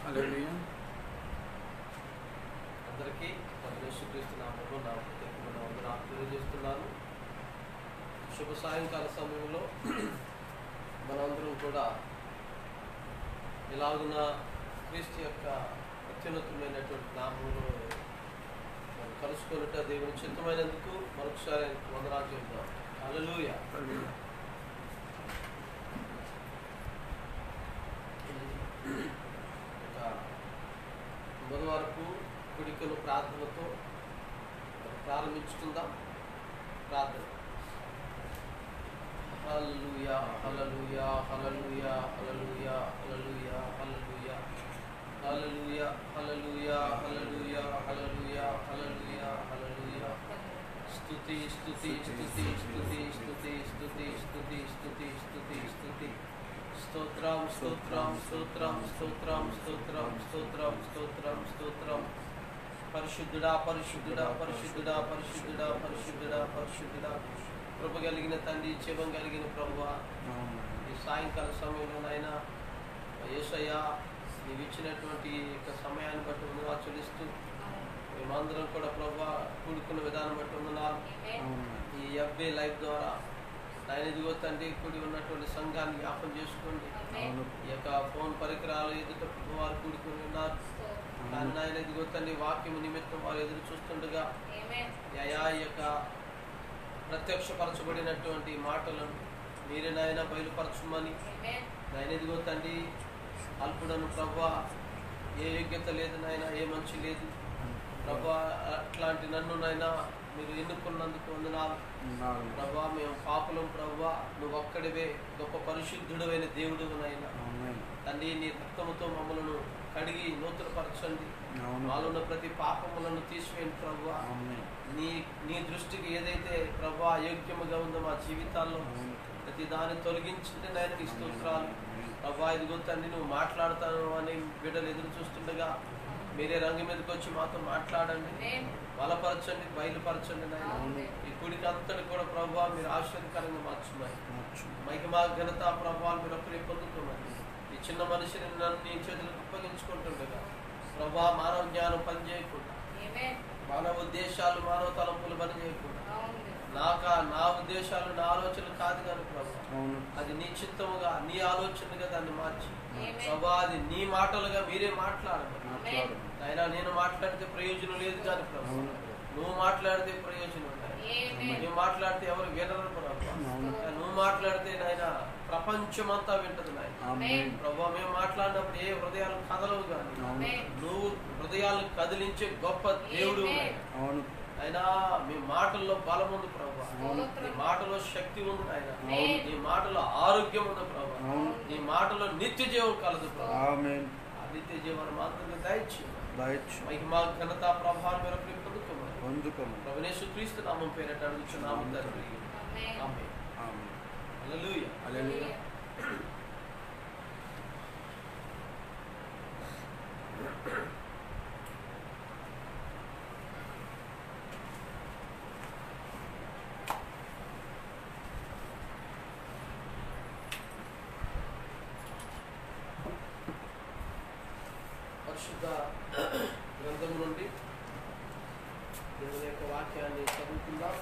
హల్లెలూయా. అందరికీ యేసుక్రీస్తు నామములో నా ప్రత్యేకమైన వందనాలు తెలియజేస్తున్నాను. శుభ సాయంకాల సమయంలో మనందరం కూడా ఇలాగున క్రీస్తు యొక్క అత్యున్నతమైనటువంటి నామములో మనం కలుసుకున్నట్ట దేవుని చిత్తమైనందుకు మరొకసారి వందనాలు చెప్తాం. హల్లెలూయా. బుధవారపు కుడికలు ప్రార్థనతో ప్రారంభించుకుందాం. ప్రార్థన. హల్లెలూయా హల్లెలూయా హల్లెలూయా హల్లెలూయా హల్లెలూయా హల్లెలూయా హల్లెలూయా హల్లెలూయా హల్లెలూయా హల్లెలూయా హల్లెలూయా హల్లెలూయా. స్తుతి స్తుతి స్తుతి స్తుతి స్తుతి స్తుతి స్తుతి స్తుతి స్తుతి స్తుతి. స్తోత్రం స్తోత్రం స్తోత్రం స్తోత్రం స్తోత్రం స్తోత్రం స్తోత్రం స్తోత్రం. పరిశుద్ధుడా పరిశుద్ధుడా పరిశుద్ధుడా పరిశుద్ధుడా పరిశుద్ధుడా పరిశుద్ధుడా. కృప కలిగిన తండ్రి, జీవం కలిగిన ప్రభువా, ఈ సాయంకాల సమయంలోనైనా యేసయ్య నీవు ఇచ్చినటువంటి యొక్క సమయాన్ని బట్టి వందనాలు చెల్లిస్తూ మేమందరం కూడా ప్రభువా కూడుకున్న విధానం బట్టి వందనాలు. ఈ ఎఫ్బీ లైవ్ ద్వారా ఆయన ఎదుగో తండ్రి కూడి ఉన్నటువంటి సంఘాన్ని జ్ఞాపం చేసుకోండి. ఈ యొక్క ఫోన్ పరికరాలు ఎదుట వారు కూడుకుని ఉన్నారు. కానీ ఆయన ఎదుగో తండ్రి వాక్యం నిమిత్తం వారు ఎదురు చూస్తుండగా యయా ఈ యొక్క ప్రత్యక్షపరచబడినటువంటి మాటలను మీరే నాయన బయలుపరచమని. ఆయన ఎదుగో తండ్రి అల్పుడను ప్రభువా, ఏ యోగ్యత లేదు నాయన, ఏ మంచి లేదు ప్రభువా, అట్లాంటి నన్ను నాయన మీరు ఎన్నుకున్నందుకు వందనాలు ప్రభువా. మేము పాపులం ప్రభువా, నువ్వు ఒక్కడివే గొప్ప పరిశుద్ధుడైన దేవుడు నాయన తండ్రి. నీ రక్తముతో మమ్మలను కడిగి నూతనపరచండి. మాలో ఉన్న ప్రతి పాపములను తీసివేయండి ప్రభువా. నీ దృష్టికి ఏదైతే ప్రభువా యోగ్యముగా ఉందో మా జీవితాల్లో ప్రతి దాన్ని తొలగించుంటే నాయన నీ స్తోత్రాలు ప్రభువా. ఇదిగో తండ్రి నువ్వు మాట్లాడతాను అని బిడ్డలు ఎదురు చూస్తుండగా మీరే రంగు మీదకి వచ్చి మాతో మాట్లాడండి, బలపరచండి, బయలుపరచండి నాయన. ఈ కుడికి అంతటి కూడా ప్రభువా మీరు ఆశ్చర్యకరంగా మార్చున్నాయి. మహిమా ఘనత ప్రభావాలు మీరు అప్పుడే పొందుకోమని ఈ చిన్న మనిషిని నన్ను నీ చేతులకు అప్పగించుకుంటుండగా ప్రభువా మానవ జ్ఞానం పనిచేయకుండా, మానవ ఉద్దేశాలు మానవ తలంపులు పనిచేయకుండా, నా ఉద్దేశాలు నా ఆలోచనలు కాదు కానీ ప్రభు అది నీ చిత్తముగా నీ ఆలోచనగా దాన్ని మార్చి ప్రభా అది నీ మాటలుగా మీరే మాట్లాడండి అయినా. నేను మాట్లాడితే ప్రయోజనం లేదు కానీ ప్రభు నువ్వు మాట్లాడితే ప్రయోజనం ఉంటాయి. నువ్వు మాట్లాడితే ఎవరు వినరు ప్రభు, నువ్వు మాట్లాడితే నాయన ప్రపంచమంతా వింటది నాయన ప్రభు. మేము మాట్లాడినప్పుడు ఏ హృదయాలు కదలవు కానీ నువ్వు హృదయాలు కదిలించే గొప్ప దేవుడు అయినా. మీ మాటల్లో బలం ఉంది ప్రభు, నీ మాటలో శక్తి ఉంది ఆయన, నీ మాటలో ఆరోగ్యం ఉంది ప్రభు, నీ మాటలో నిత్య జీవం కలదు ప్రభు. ఆ నిత్య జీవనం మాత్రమే దయచేయండి. మహిమా ఘనత ప్రభావం మీరు పొందుకోమని ప్రభువైన యేసుక్రీస్తు నామం పేరిట అడుగుచున్నాము తండ్రి. ఆమేన్. హల్లెలూయా హల్లెలూయా. పరిశుద్ధ గ్రంథము నుండి దేవుని యొక్క వాక్యాన్ని చదువుకుందాం.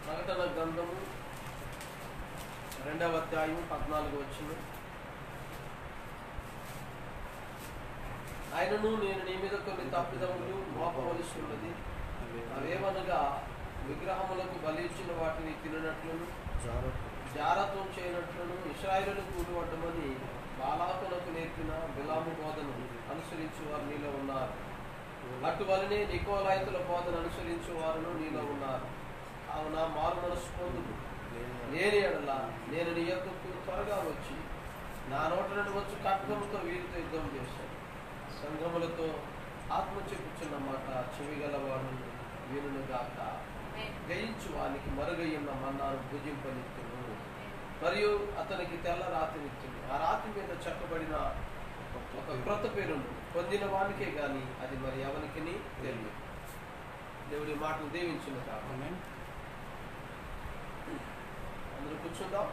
ప్రకటన గ్రంథము 2వ అధ్యాయం 14వ వచనం. ఆయనను నేను నీ మీద కొన్ని తప్పిదములు మోపవలసి ఉన్నది, అవేమనగా విగ్రహములకు బలి ఇచ్చిన వాటిని తిననట్లును జారత్వం చేయనట్లును ఇశ్రాయేలును కూడివడ్డమని బాలాకులకు నేర్పిన బిలాము బోధను అనుసరించు వారు నీలో ఉన్నారు. అటువలనే నికోలాయితుల బోధన అనుసరించు వారును నీలో ఉన్నారు. కావున మారు మనసు పొందుము. లేని ఎడల నేను నీ యొక్కకు త్వరగా వచ్చి నా నోట నుండి వచ్చు ఖడ్గముతో వీరితో యుద్ధం చేశాను. సంఘములతో ఆత్మ చెప్పుచున్న మాట చెవిగలవాడు వీరును గాక. జయించు వానికి మరుగయ్యున్న మన్నాను భుజింపనిత్తును, మరియు అతనికి తెల్ల రాతినిత్తును. ఆ రాతి మీద చెక్కబడిన ఒక క్రొత్త పేరును పొందిన వానికే గాని అది మరి ఎవరికి తెలియదు. దేవుడి మాటలు దీవించును కాక. అందరూ కూర్చుందాం.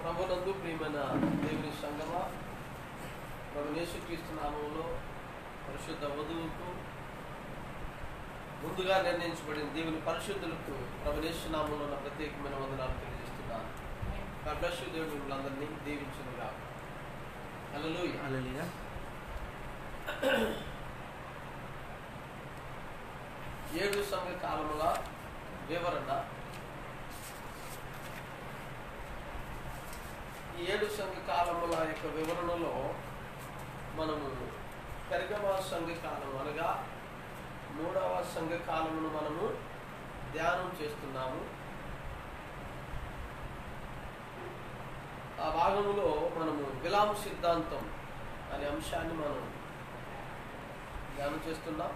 ప్రభునందు ప్రియమైన దేవుని సంగమా, ప్రభు యేసుక్రీస్తు నామములో పరిశుద్ధ వధువుకు ముందుగా నిర్ణయించబడిన దేవుని పరిశుద్ధులకు ప్రభుయేసు నామములో ఉన్న ప్రత్యేకమైన వందనాలు తెలియజేస్తున్నాను. God bless you. దేవుడు మిమ్మల్ని అందరినీ దీవించునుగాక. హల్లెలూయా. హల్లెలూయా. ఏడు సంఘ కాలముల వివరణ. ఈ ఏడు సంఘ కాలముల యొక్క వివరణలో మనము పెర్గమ సంఘ కాలం అనగా 3వ సంఘ కాలమును మనము ధ్యానం చేస్తున్నాము. ఆ భాగములో మనము విలామ సిద్ధాంతం అనే అంశాన్ని మనం ధ్యానం చేస్తున్నాం.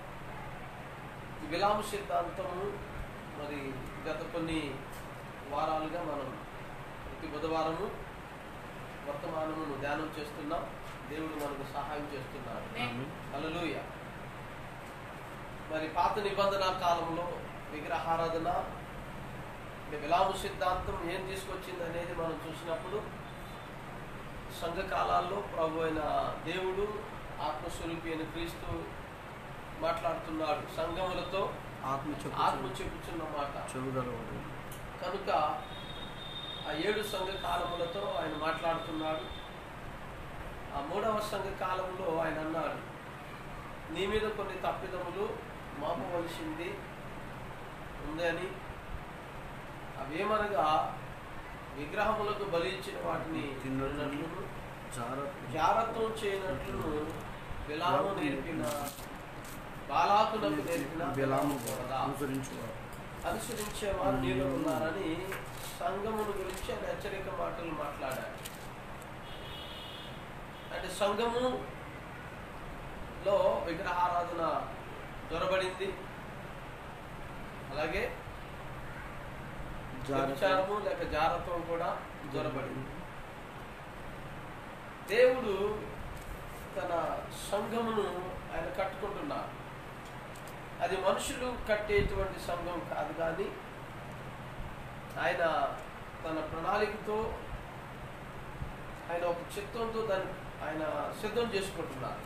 ఈ విలామ సిద్ధాంతము మరి గత కొన్ని వారాలుగా మనం ప్రతి బుధవారము వర్తమానమును ధ్యానం చేస్తున్నాం. దేవుడు మనకు సహాయం చేస్తున్నాడు. హల్లెలూయా. మరి పాత నిబంధన కాలంలో విగ్రహారాధన విలామ సిద్ధాంతం ఏం తీసుకొచ్చింది అనేది మనం చూసినప్పుడు సంఘకాలాల్లో ప్రభు అయిన దేవుడు ఆత్మస్వరూపి అయిన క్రీస్తు మాట్లాడుతున్నాడు. సంఘములతో ఆత్మ చెప్పుచున్న మాట. కనుక ఆ 7 సంఘ కాలములతో ఆయన మాట్లాడుతున్నాడు. ఆ 3వ సంఘ కాలంలో ఆయన అన్నాడు, నీ మీద కొన్ని తప్పిదములు మాపవలసింది ఉందని. అవేమనగా విగ్రహములకు బలి ఇచ్చిన వాటిని తిన్నట్లును జారత్వం చేయనట్లును బిలాము నేర్పిన బాలాకులకు నేర్పిన బిలాము అనుసరించేవారు నీలో ఉన్నారని సంఘమును గురించి ఆయన హెచ్చరిక మాటలు మాట్లాడారు. అంటే సంఘములో విగ్రహారాధన దొరబడింది, అలాగే వ్యభిచారము లేక జారత్వం కూడా దొరబడింది. దేవుడు తన సంఘమును ఆయన కట్టుకుంటున్నారు. అది మనుషులు కట్టేటువంటి సంఘం కాదు, కానీ ఆయన తన ప్రణాళికతో ఆయన ఒక చిత్తంతో దాన్ని ఆయన సిద్ధం చేసుకుంటున్నారు.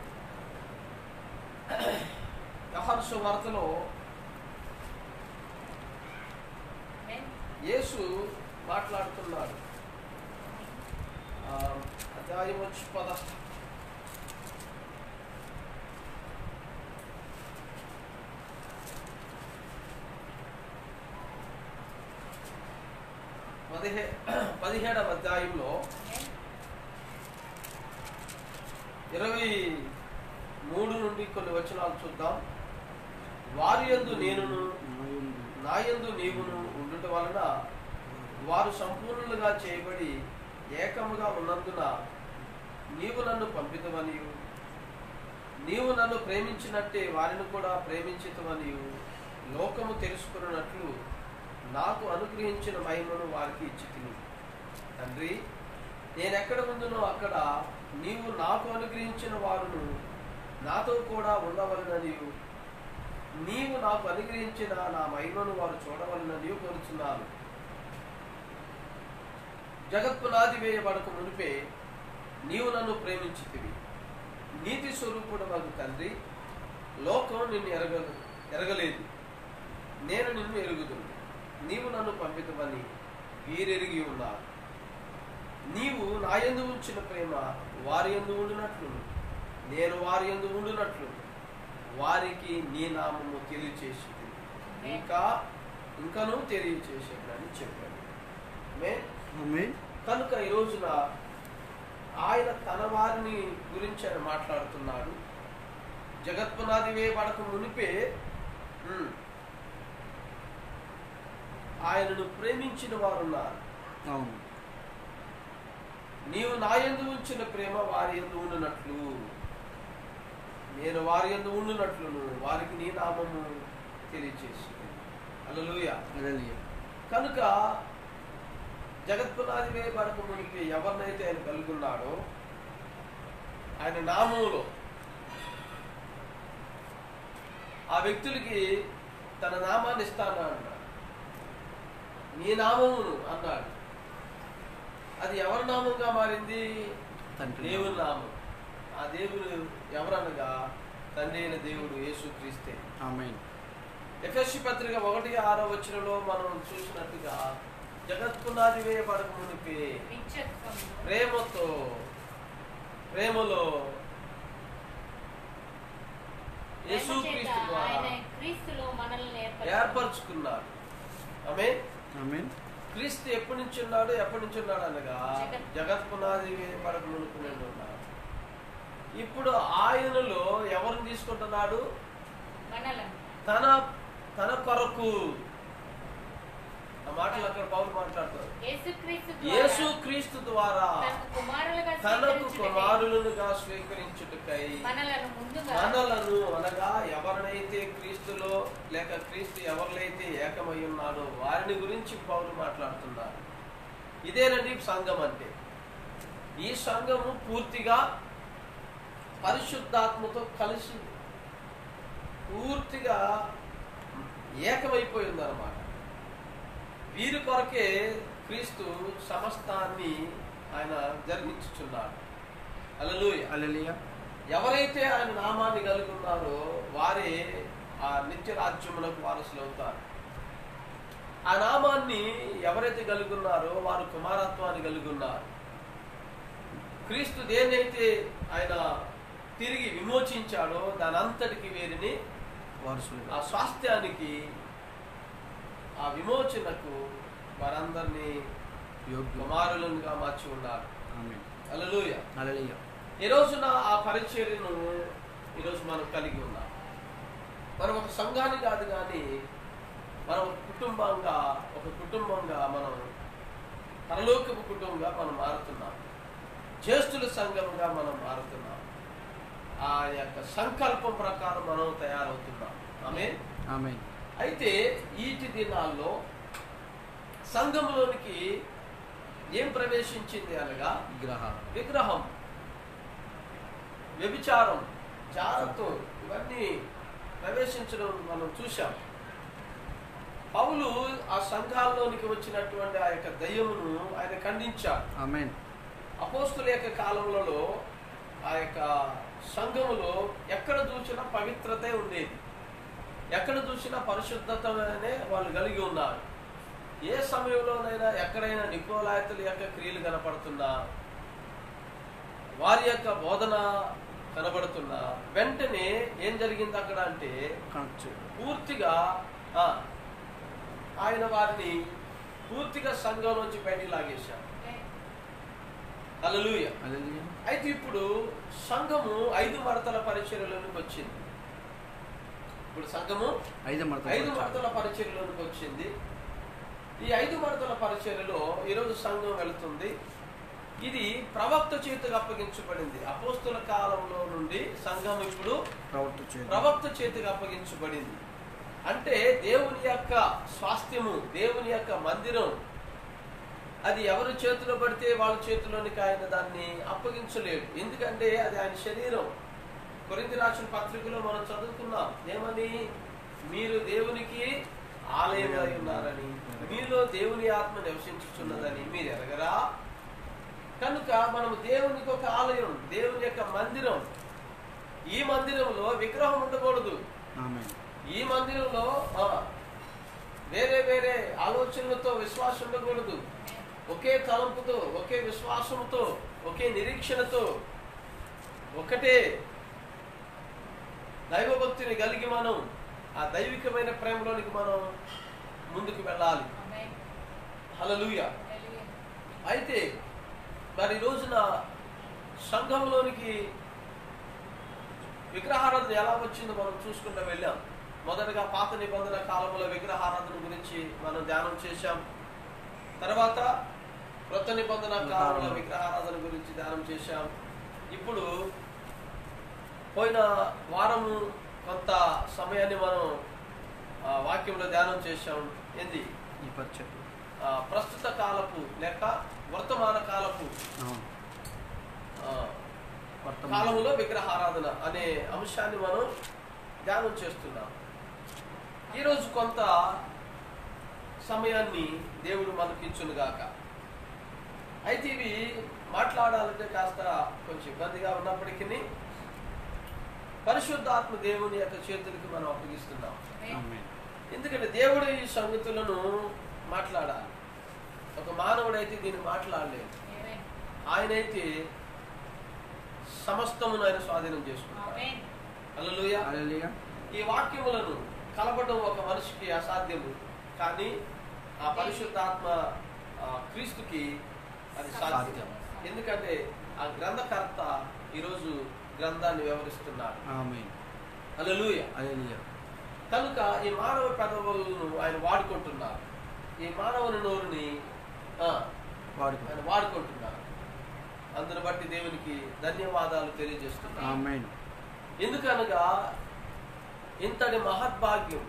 యోహాను సువార్తలో యేసు మాట్లాడుతున్నాడు. అధ్యాయం వచ్చి 17వ అధ్యాయంలో 23 నుండి కొన్ని వచనాలు చూద్దాం. వారి యందు నేనును నా యందు నీవును ఉండుట వలన వారు సంపూర్ణులుగా చేయబడి ఏకముగా ఉన్నందున నీవు నన్ను పంపితవనియు నీవు నన్ను ప్రేమించినట్టే వారిని కూడా ప్రేమించితవనియు లోకము తెలుసుకున్నట్లు నాకు అనుగ్రహించిన మహిమను వారికి ఇచ్చితిని. తండ్రి, నేనెక్కడ ఉందునో అక్కడ నీవు నాకు అనుగ్రహించిన వారును నాతో కూడా ఉండవలననియు నీవు నాకు అనుగ్రహించిన నా మహిమను వారు చూడవలననియు కోరుచున్నాను. జగత్పునాది వేయబడక మునిపే నీవు నన్ను ప్రేమించితివి. నీతి స్వరూపుడవగు తండ్రి, లోకం నిన్ను ఎరగలేదు, నేను నిన్ను ఎరుగుదును. నీవు నన్ను పంపితవని వీరెరిగి ఉన్నారు. నీవు నా యందు ఉంచిన ప్రేమ వారి యందు ఉండునట్లు నేను వారి యందు ఉండునట్లు వారికి నీ నామము తెలియచేసింది, ఇంకనూ తెలియచేసేదని చెప్పాడు. కనుక ఈ రోజున ఆయన తన వారిని గురించి ఆయన మాట్లాడుతున్నాడు. జగత్పునాది వేయబడక మునిపే ఆయనను ప్రేమించిన వారున్నారు. నీవు నా యందు ఉంచిన ప్రేమ వారి యందు ఉండునట్లు నేను వారి యందు ఉండునట్లును వారికి నీ నామము తెలియచేసింది. హల్లెలూయా. కనుక జగత్పునాది వేయబడక మునిపే ఎవరినైతే ఆయన కలుగున్నాడో ఆయన నామములో ఆ వ్యక్తులకి తన నామాన్ని ఇస్తాను అన్నాడు. నీ నామమును అన్నాడు. అది ఎవరి నామంగా మారింది? దేవుని నామం. ఆ దేవుడు ఎవరనగా తండ్రి అయిన దేవుడు యేసుక్రీస్తే. ఆమేన్. ఎఫెసీ పత్రిక 1:6 మనం చూసినట్టుగా జగత్పునాది వేయబడక మునిపే ప్రేమలో యేసుక్రీస్తు ద్వారా ఏర్పరచుకున్నాడు. ఆమేన్. ఆమేన్. క్రీస్తు ఎప్పటి నుంచి ఉన్నాడు అనగా జగత్పునాది వేయబడక మునుపు నుండి ఉన్నాడు. ఇప్పుడు ఆయనలో ఎవరిని తీసుకుంటున్నాడు? తన కొరకు. ఆ మాటలు అక్కడ పౌలు మాట్లాడతారు. యేసుక్రీస్తు ద్వారా తనకు కుమారులుగా స్వీకరించుటకై మనలను అనగా ఎవరినైతే క్రీస్తులో లేక క్రీస్తు ఎవరినైతే ఏకమై ఉన్నాడో వారిని గురించి పౌలు మాట్లాడుతున్నారు. ఇదేనండి సంఘం అంటే. ఈ సంఘము పూర్తిగా పరిశుద్ధాత్మతో కలిసి పూర్తిగా ఏకమైపోయింది అన్నమాట. వీరి కొరకే క్రీస్తు సమస్తాన్ని ఆయన జరిగించుచున్నాడు. హల్లెలూయా. హల్లెలూయా. ఎవరైతే ఆయన నామాన్ని కలిగి ఉన్నారో వారే ఆ నిత్య రాజ్యమునకు వారసులు అవుతారు. ఆ నామాన్ని ఎవరైతే కలిగి ఉన్నారో వారు కుమారత్వాన్ని కలిగి ఉన్నారు. క్రీస్తు దేనైతే ఆయన తిరిగి విమోచించాడో దాని అంతటికి వీరిని వారసులు, ఆ స్వాస్థ్యానికి, ఆ విమోచనకు వారందరినీ కుమారులుగా మార్చి ఉన్నారు. హల్లెలూయా. హల్లెలూయా. ఈ రోజున ఆ పరిచర్యను ఈరోజు మనం కలిగి ఉన్నాం. మనం ఒక సంఘాన్ని కాదు కానీ మనం ఒక కుటుంబంగా మనం పరలోకపు కుటుంబంగా మనం మారుతున్నాం. జ్యేష్ఠుల సంఘంగా మనం మారుతున్నాం. ఆ యొక్క సంకల్పం ప్రకారం మనం తయారవుతున్నాం. ఆమేన్. ఆమేన్. అయితే ఈటి దినాల్లో సంఘంలోనికి ఏం ప్రవేశించింది అనగా విగ్రహం, వ్యభిచారం, జారత్వం ఇవన్నీ ప్రవేశించడం మనం చూశాం. పౌలు ఆ సంఘాల్లోనికి వచ్చినటువంటి ఆ యొక్క దయ్యమును ఆయన ఖండించాడు. ఆమేన్. అపోస్తుల యొక్క కాలంలో ఆ యొక్క సంఘములో ఎక్కడ చూసినా పవిత్రతే ఉండేది. ఎక్కడ చూసినా పరిశుద్ధతనే వాళ్ళు కలిగి ఉన్నారు. ఏ సమయంలోనైనా ఎక్కడైనా నికోలాయితుల యొక్క క్రియలు కనపడుతున్నా, వారి యొక్క బోధన కనబడుతున్నా వెంటనే ఏం జరిగింది అక్కడ అంటే పూర్తిగా ఆయన వారిని పూర్తిగా సంఘం నుంచి బయటికి లాగేశారు. హల్లెలూయా. అయితే ఇప్పుడు సంఘము 5 మడతల పరిచర్యలోనికి వచ్చింది. ఇప్పుడు సంఘము 5 మడతల పరిచర్యలోనికి వచ్చింది. ఈ 5 మడతల పరిచర్యలో ఈరోజు సంఘం వెళుతుంది. ఇది ప్రవక్త చేతికి అప్పగించబడింది. అపోస్తుల కాలంలో నుండి సంఘం ఇప్పుడు ప్రవక్త చేతికి అప్పగించబడింది. అంటే దేవుని యొక్క స్వాస్థ్యము, దేవుని యొక్క మందిరం అది ఎవరి చేతిలో పడితే వాళ్ళ చేతిలోనికి ఆయన దాన్ని అప్పగించలేడు. ఎందుకంటే అది ఆయన శరీరం. కొరింథీ రాసిన పత్రికలో మనం చదువుకున్నాం ఏమని, మీరు దేవునికి ఆలయమై ఉన్నారని, మీలో దేవుని ఆత్మ నివసించుచున్నదని మీరు ఎరగరా? కనుక మనము దేవునికి ఒక ఆలయం, దేవుని యొక్క మందిరం. ఈ మందిరంలో విగ్రహం ఉండకూడదు. ఈ మందిరంలో వేరే వేరే ఆలోచనలతో విశ్వాసం ఉండకూడదు. ఒకే తలంపుతో, ఒకే విశ్వాసంతో, ఒకే నిరీక్షణతో, ఒకటే దైవభక్తిని కలిగి మనం ఆ దైవికమైన ప్రేమలోనికి మనం ముందుకు వెళ్ళాలి. హల్లెలూయా. అయితే మరి ఈ రోజున సంఘంలోనికి విగ్రహారాధన ఎలా వచ్చిందో మనం చూసుకుంటూ వెళ్ళాం. మొదటగా పాత నిబంధన కాలంలో విగ్రహారాధన గురించి మనం ధ్యానం చేశాం. తర్వాత క్రొత్త నిబంధన కాలంలో విగ్రహారాధన గురించి ధ్యానం చేశాం. ఇప్పుడు పోయిన వారము కొంత సమయాన్ని మనం వాక్యంలో ధ్యానం చేశాం. ఏంది ఈ పరిచయం? ప్రస్తుత కాలపు లేక వర్తమాన కాలపు కాలంలో విగ్రహారాధన అనే అంశాన్ని మనం ధ్యానం చేస్తున్నాం. ఈరోజు కొంత సమయాన్ని దేవుడు మనకి ఇచ్చునుగాక. అయితే ఇవి మాట్లాడాలంటే కాస్త కొంచెం ఇబ్బందిగా ఉన్నప్పటికీ పరిశుద్ధాత్మ దేవుని యొక్క చేతులకి మనం అప్పగిస్తున్నాం. ఆమేన్. ఎందుకంటే దేవుడు ఈ సంగతులను మాట్లాడాలి. ఒక మానవుడైతే దీన్ని మాట్లాడలేదు. ఆయనైతే సమస్తమును ఆయన స్వాధీనం చేసుకుంటాడు. హల్లెలూయా. హల్లెలూయా. ఈ వాక్యములను కలపడం ఒక మనిషికి అసాధ్యము, కానీ ఆ పరిశుద్ధాత్మ క్రీస్తుకి అది సాధ్యం. ఎందుకంటే ఆ గ్రంథకర్త ఈరోజు గ్రంథాన్ని వివరిస్తున్నాడు. ఆమేన్. హల్లెలూయా. హల్లెలూయా. కనుక ఈ మానవ పెదవులను ఆయన వాడుకుంటున్నారు. ఈ మానవుని నోరుని ఆయన వాడుకుంటున్నారు. అందును బట్టి దేవునికి ధన్యవాదాలు తెలియజేస్తున్నారు. ఆమేన్. ఎందుకనగా ఇంతటి మహద్భాగ్యం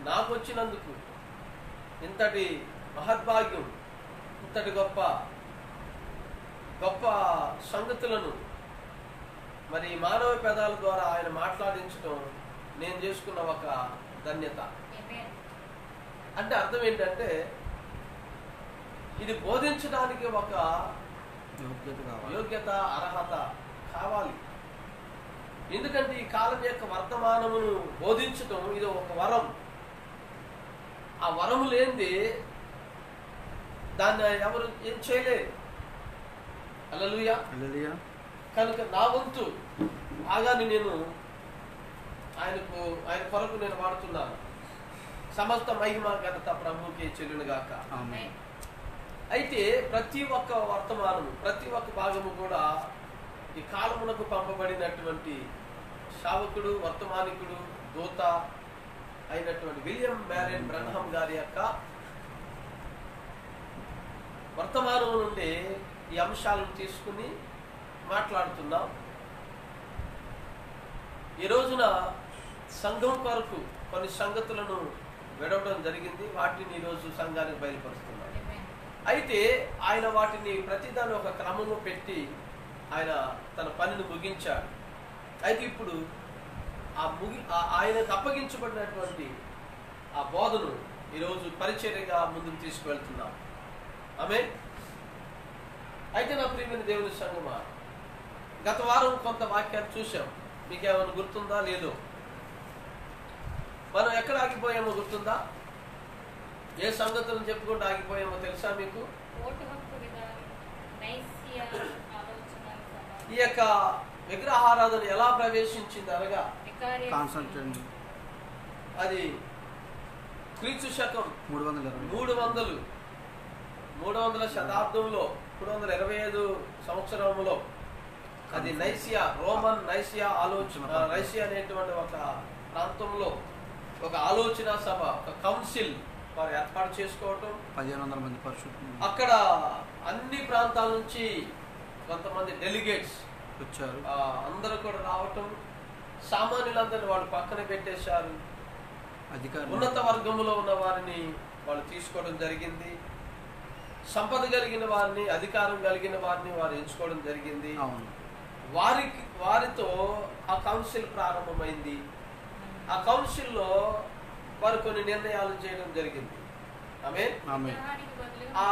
నాకు వచ్చినందుకు, ఇంతటి మహద్భాగ్యం, ఇంతటి గొప్ప గొప్ప సంగతులను మరి మానవ పెదాల ద్వారా ఆయన మాట్లాడించడం నేను చేసుకున్న ఒక ధన్యత. అంటే అర్థం ఏంటంటే ఇది బోధించడానికి ఒక యోగ్యత, అర్హత కావాలి. ఎందుకంటే ఈ కాలం యొక్క వర్తమానమును బోధించడం ఇది ఒక వరం. ఆ వరం లేనిది దాన్ని ఎవరు ఏం చేయలేరు. హల్లెలూయా. హల్లెలూయా. కనుక నా వంతు బాగాని నేను ఆయన కొరకు నేను వాడుతున్నాను. సమస్త మహిమ ఘనత ప్రభువుకి చెల్లునుగాక. ఆమేన్. అయితే ప్రతి ఒక్క వర్తమానము, ప్రతి ఒక్క భాగము కూడా ఈ కాలమునకు పంపబడినటువంటి శావకుడు, వర్తమానికుడు, దూత అయినటువంటి విలియం మ్యారియన్ బ్రన్హామ్ గారి యొక్క వర్తమానం నుండి ఈ అంశాలను తీసుకుని మాట్లాడుతున్నాం. ఈ రోజున సంఘం కొరకు కొన్ని సంగతులను విడవడం జరిగింది. వాటిని ఈరోజు సంఘానికి బయలుపరుస్తున్నాం. అయితే ఆయన వాటిని ప్రతిదాన్ని ఒక క్రమంలో పెట్టి ఆయన తన పనిని ముగించాడు. అయితే ఇప్పుడు ఆయనకు అప్పగించబడినటువంటి ఆ బోధను ఈరోజు పరిచర్యగా ముందుకు తీసుకువెళ్తున్నాం. ఆమేన్. అయితే నా ప్రియమైన దేవుని సంగమా, గత వారం కొంత వాక్యాలు చూసాం. మీకు ఏమైనా గుర్తుందా లేదో? మనం ఎక్కడ ఆగిపోయామో గుర్తుందా? ఏ సంగతులను చెప్పుకుంటూ ఆగిపోయామో తెలుసా మీకు? ఈ యొక్క విగ్రహారాధన ఎలా ప్రవేశించింది అనగా అది క్రీస్తు శకం 300 శతాబ్దంలో 325 సంవత్సరంలో అది నైసియా, రోమన్ నైసియా నైసియా అనేటువంటి ఒక ప్రాంతంలో ఒక ఆలోచన సభ, ఒక కౌన్సిల్ వారు ఏర్పాటు చేసుకోవటం. 1500 మంది పరిశుద్ధులు అక్కడ అన్ని ప్రాంతాల నుంచి కొంతమంది డెలిగేట్స్ వచ్చారు. అందరూ కూడా రావటం, సామాన్యులందరినీ వాళ్ళు పక్కన పెట్టేశారు. ఉన్నత వర్గంలో ఉన్న వారిని వాళ్ళు తీసుకోవడం జరిగింది. సంపద కలిగిన వారిని, అధికారం కలిగిన వారిని వారు ఎంచుకోవడం జరిగింది. వారితో ఆ కౌన్సిల్ ప్రారంభమైంది. ఆ కౌన్సిల్లో వారు కొన్ని నిర్ణయాలు చేయడం జరిగింది. ఆమేన్. ఆ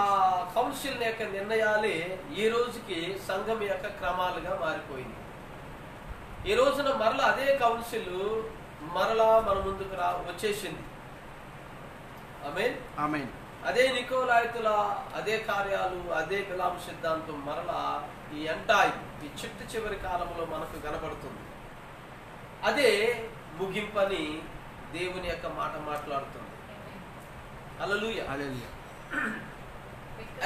కౌన్సిల్ యొక్క నిర్ణయాలే ఈ రోజుకి సంఘం యొక్క క్రమాలుగా మారిపోయింది. ఈ రోజున మరలా అదే కౌన్సిల్ మరలా మన ముందుకు వచ్చేసింది. ఆమేన్. ఆమేన్. అదే నికోలాయితుల అదే కార్యాలు, అదే బిలాము సిద్ధాంతం మరలా ఈ చివరి కాలంలో మనకు కనబడుతుంది. అదే ముగింపని దేవుని యొక్క మాట మాట్లాడుతుంది. హల్లెలూయా. హల్లెలూయా.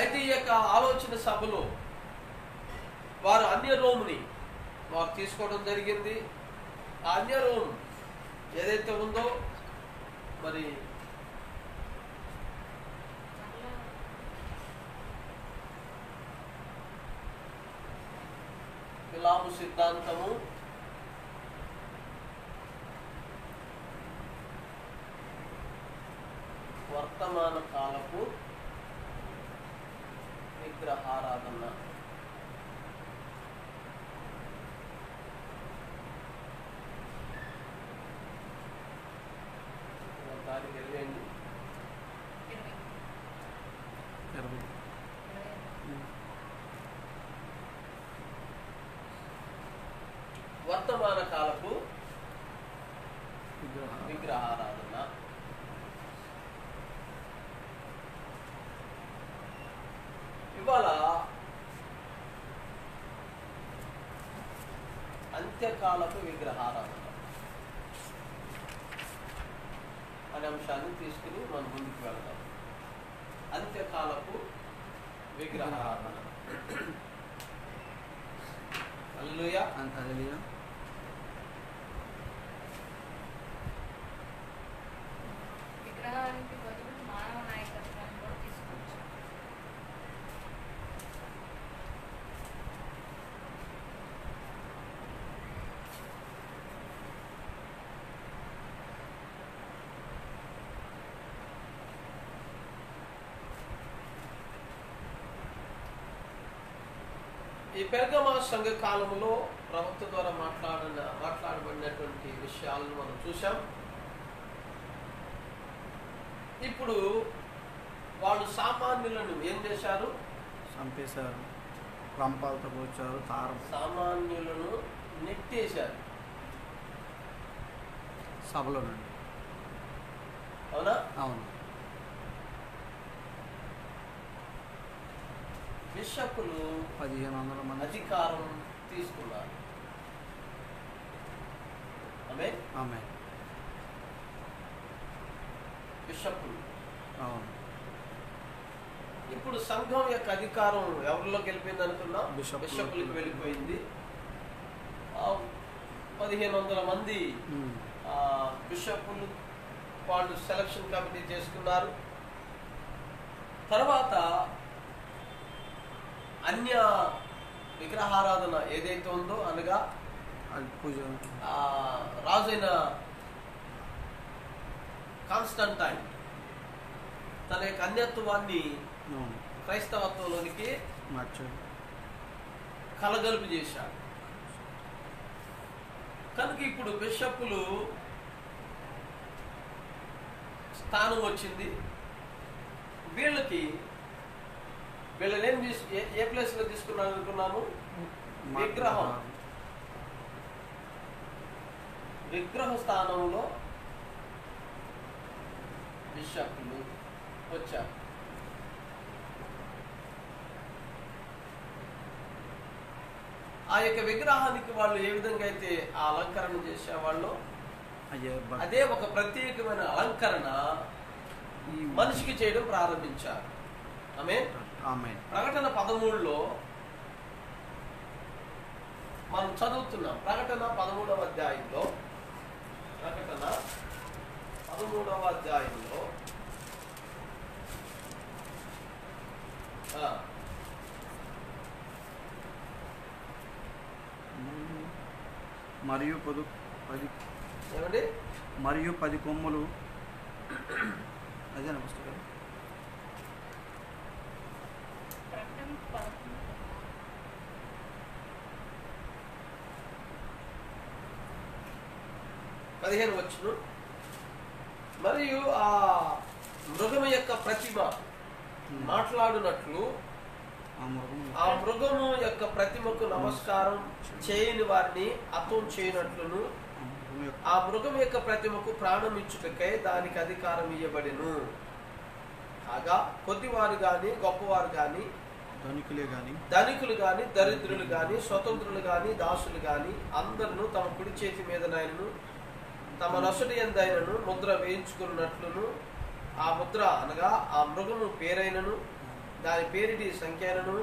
అయితే ఈ యొక్క ఆలోచన సభలో వారు అన్య రోముని వారు తీసుకోవడం జరిగింది. ఆ అన్య రోమ్ ఏదైతే ఉందో మరి బిలాము సిద్ధాంతము, వర్తమాన కాలపు విగ్రహారాధన, తారీఖు 20 వర్తమాన వర్తమాన కాలపు విగ్రహారాధన. ఇవాళ అంత్యకాలపు విగ్రహారాధన అనే అంశాన్ని తీసుకుని మనం ముందుకు వెళదాం. అంత్యకాలపు విగ్రహారాధన. హల్లెలూయా. హల్లెలూయా. విగ్రహానికి బదులు మానవ నాయకత్వాన్ని కూడా తీసుకోవచ్చు. ఈ పెర్గమ సంఘ కాలంలో ప్రవక్త ద్వారా మాట్లాడబడినటువంటి విషయాలను మనం చూసాం. ఇప్పుడు వాళ్ళు సామాన్యులను ఏం చేశారు? చంపేశారు, రంపాలతో పోచారు, సామాన్యులను నెట్టేశారు సభలో నుండి. అవునా? అవును. బిషపులు 1500 మంది అధికారం తీసుకున్నారు. ఆమె బిషపులు. అవును. ఇప్పుడు సంఘం యొక్క అధికారం ఎవరిలో వెళ్ళిపోయింది అనుకున్నా? బిషపులకు బిషపులకు వెళ్ళిపోయింది. 1500 మంది బిషపులు వాళ్ళు సెలక్షన్ కమిటీ చేసుకున్నారు. తర్వాత అన్య విగ్రహారాధన ఏదైతే ఉందో అనగా పూజ రాజైన కాన్స్టంటైన్ తన యొక్క అన్యత్వాన్ని క్రైస్తవత్వంలోనికి కలగలుపు చేశాడు. కనుక ఇప్పుడు బిషప్పులు స్థానం వచ్చింది. వీళ్ళని ఏ ప్లేస్ లో తీసుకున్నాను అనుకున్నాము? విగ్రహ స్థానంలో బిషప్పులు వచ్చారు. ఆ యొక్క విగ్రహానికి వాళ్ళు ఏ విధంగా అయితే ఆ అలంకరణ చేసేవాళ్ళు, అదే ఒక ప్రత్యేకమైన అలంకరణ ఈ మనిషికి చేయడం ప్రారంభించారు. ఆమేన్. ప్రకటన 13లో మనం చదువుతున్నాం. ప్రకటన 13వ అధ్యాయంలో మరియు 10 కొమ్ములు. అదేనా పుస్తకం? వచ్చును. మరియు ఆ మృగము యొక్క ప్రతిమ మాట్లాడునట్లు ఆ మృగము యొక్క ప్రతిమకు నమస్కారం చేయని వారిని అతం చేయనట్లును ఆ మృగము యొక్క ప్రతిమకు ప్రాణం ఇచ్చుటకై దానికి అధికారం ఇవ్వబడెను. కాగా కొద్దివారు గాని గొప్పవారు గాని ధనికులు గాని దరిద్రులు గాని స్వతంత్రులు గాని దాసులు గాని అందరూ తమ కుడి చేతి మీదనైనను తమ నొసటి యందైనను ముద్ర వేయించుకున్నట్లును ఆ ముద్ర అనగా ఆ మృగము పేరైనను దాని పేరిటి సంఖ్యను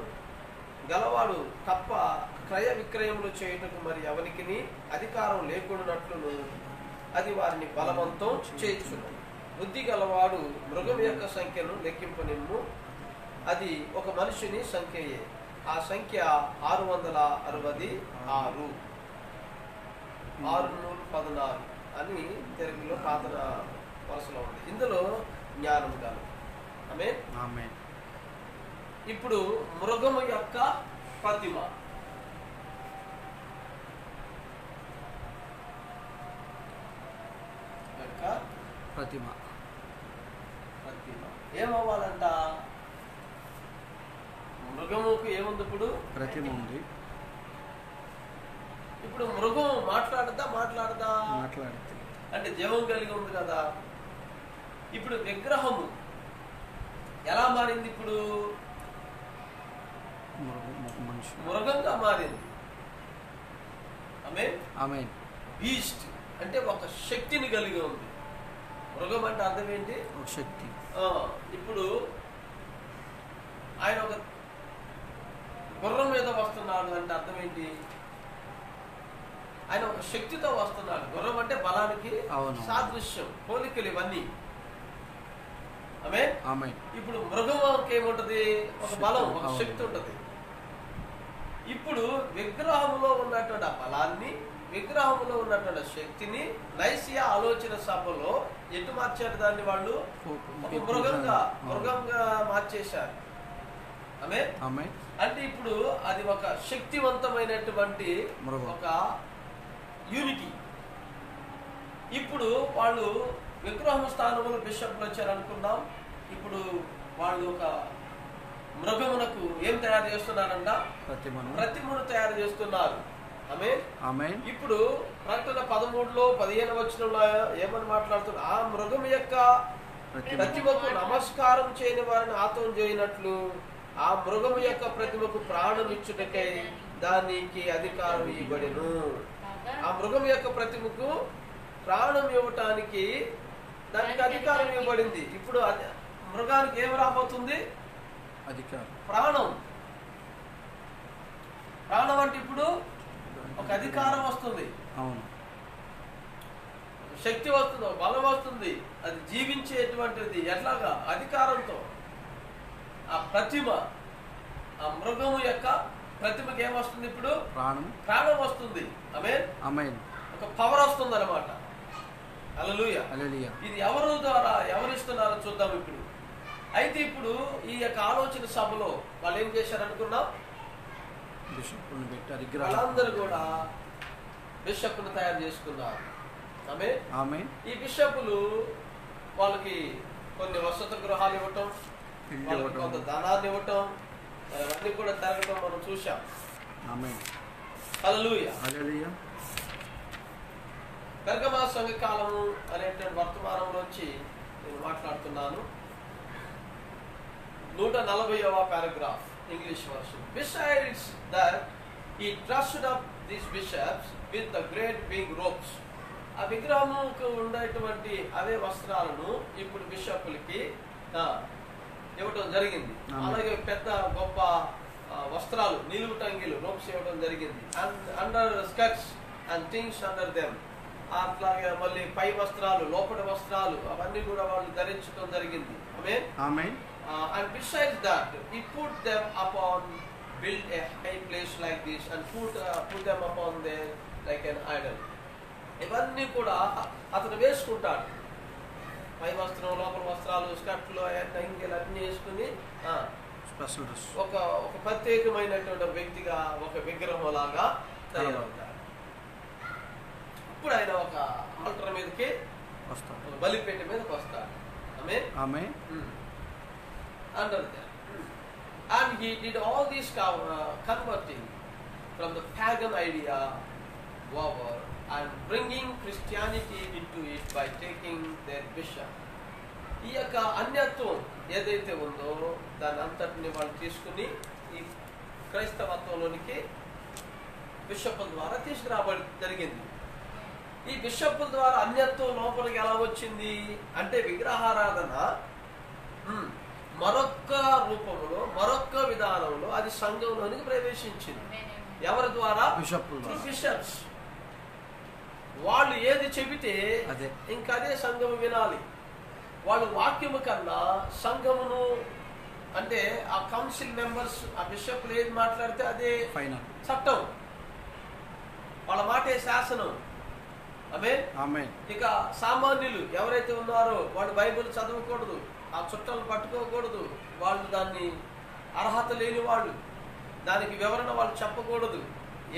గలవాడు తప్ప క్రయ విక్రయములు చేయుటకు మరి ఎవరికి అధికారం లేకున్నట్లును అది వారిని బలవంతం చేయుచును. బుద్ధి గలవాడు మృగం యొక్క సంఖ్యను లెక్కింపనిమ్ము. అది ఒక మనుషుని సంఖ్యయే. ఆ సంఖ్య 666 616 అని తెలుగులో పాతన వరుసలో ఉంది. ఇందులో జ్ఞానం కాదు. ఆమేన్. ఇప్పుడు మృగము యొక్క ప్రతిమ ఏమవ్వాలంట? మృగముకు ఏముంది? ఇప్పుడు ప్రతిమ ఉంది. ఇప్పుడు మృగం మాట్లాడదా మాట్లాడితే అంటే జీవం కలిగి ఉంది కదా. ఇప్పుడు విగ్రహము ఎలా మారింది? ఇప్పుడు మనిషి మృగంగా మారింది. ఆమేన్. బీస్ట్ అంటే ఒక శక్తిని కలిగి ఉంది. మృగం అంటే అర్థం ఏంటి? ఒక శక్తి. ఇప్పుడు ఆయన ఒక గుర్రం మీద వస్తున్నాడు అంటే అర్థం ఏంటి? ఆయన ఒక శక్తితో వస్తున్నాడు. గుర్రం అంటే బలానికి సాదృశ్యం, పోలికలు ఇవన్నీ. ఆమేన్. ఇప్పుడు మృగంకి ఏముంటది? ఒక బలం, ఒక శక్తి ఉంటది. ఇప్పుడు విగ్రహంలో ఉన్నటువంటి ఆ బలాన్ని, విగ్రహంలో ఉన్నటువంటి శక్తిని నైసియా ఆలోచన సభలో ఎటు మార్చారు? దాన్ని వాళ్ళు ఒక మృగంగా మార్చేశారు. ఆమేన్. అంటే ఇప్పుడు అది ఒక శక్తివంతమైనటువంటి ఒక యూనిటీ. ఇప్పుడు వాళ్ళు విగ్రహం స్థానంలో బిషప్లు వచ్చారు అనుకున్నాం. ఇప్పుడు వాళ్ళు ఒక మృగమునకు ఏం తయారు చేస్తున్నారంట? ప్రతిమను తయారు చేస్తున్నారు. ఆమేన్. ఇప్పుడు ప్రకటన 13:15 ఏమని మాట్లాడుతున్నారు? ఆ మృగం యొక్క ప్రతిమకు నమస్కారం చేయని వారిని ఆతం చేయనట్లు ఆ మృగము యొక్క ప్రతిమకు ప్రాణం ఇచ్చుటకై దానికి అధికారం ఇవ్వబడెను. ఆ మృగం యొక్క ప్రతిమకు ప్రాణం ఇవ్వటానికి దానికి అధికారం ఇవ్వబడింది. ఇప్పుడు మృగానికి ఏం రాబోతుంది? అధికారం, ప్రాణం. ప్రాణం అంటే ఇప్పుడు ఒక అధికారం వస్తుంది, అవును, శక్తి వస్తుంది, బలం వస్తుంది. అది జీవించేటువంటిది ఎట్లాగా? అధికారంతో. ఆ ప్రతిమ, ఆ మృగము యొక్క ప్రతిమకి ఏమొస్తుంది? ఇప్పుడు ప్రాణం వస్తుంది. ఆమేన్. ఒక పవర్ వస్తుంది అన్నమాట. హల్లెలూయా. ఇది ఎవరు ద్వారా ఎవరిస్తున్నారో చూద్దాం ఇప్పుడు. అయితే ఇప్పుడు ఈ యొక్క ఆలోచన సభలో వాళ్ళు ఏం చేశారు అనుకున్నాం? వాళ్ళందరూ కూడా బిషప్ను తయారు చేసుకున్నారు. ఆమేన్. ఈ బిషపులు వాళ్ళకి కొన్ని వసత గృహాలు ఇవ్వటం, వాళ్ళకి కొంత ధనాన్ని ఇవ్వటం, అవన్నీ కూడా జరగటం మనం చూసాం. హల్లెలూయా. పెర్గమా సంఘకాలము అనేటువంటి వర్తమానంలోంచి నేను మాట్లాడుతున్నాను. 140వ paragraph, English version. Besides that, he dressed up these bishops with the great big robes. ఆ విగ్రహముకు ఉండేటువంటి అవే వస్త్రాలను ఇప్పుడు బిషపులకి ఇవ్వటం జరిగింది. అలాగే పెద్ద గొప్ప వస్త్రాలు, నిలువుటంగిలు, రోప్స్ ఇవ్వడం జరిగింది. Under skirts and things under them. అట్లాగే మళ్ళీ పై వస్త్రాలు, లోపల వస్త్రాలు అవన్నీ కూడా వాళ్ళు ధరించడం జరిగింది. ఆమేన్. And besides that, he put them upon, built a high place like this and put them upon there like an idol. ఇవన్నీ కూడా అతను వేసుకుంటాడు. పై వస్త్రం, లోపల వస్త్రాలు, స్కర్ట్లు, అంగీలు అన్ని వేసుకుని ఒక ప్రత్యేకమైనటువంటి వ్యక్తిగా, ఒక విగ్రహం లాగా తయారవుతాడు. ఇప్పుడు ఆయన ఒక ఆల్టర్ మీదకి వస్తాడు, బలిపేట మీదకి వస్తాడు. ఆమేన్. Under that, and he did all this converting from the pagan idea over and bringing Christianity into it by taking their bishop. ఈ యొక్క అన్యత్వం ఏదైతే ఉందో దాని అంతటిని వాళ్ళు తీసుకుని ఈ క్రైస్తవత్వంలోనికి బిషప్పుల ద్వారా తీసుకురాబడి జరిగింది. ఈ బిషప్పుల ద్వారా అన్యత్వం లోపలికి ఎలా వచ్చింది అంటే విగ్రహారాధన మరొక్క రూపంలో, మరొక్క విధానంలో అది సంఘంలోనికి ప్రవేశించింది. ఎవరి ద్వారా? బిషప్స్. వాళ్ళు ఏది చెబితే ఇంకా అదే సంఘం వినాలి. వాళ్ళు వాక్యము కన్నా సంఘమును, అంటే ఆ కౌన్సిల్ మెంబర్స్, ఆ బిషప్లు ఏది మాట్లాడితే అదే చట్టం, వాళ్ళ మాటే శాసనం. ఆమేన్. ఇక సామాన్యులు ఎవరైతే ఉన్నారో వాళ్ళు బైబిల్ చదవకూడదు, ఆ చుట్టాలు పట్టుకోకూడదు, వాళ్ళు దాన్ని అర్హత లేని వాళ్ళు, దానికి వివరణ వాళ్ళు చెప్పకూడదు.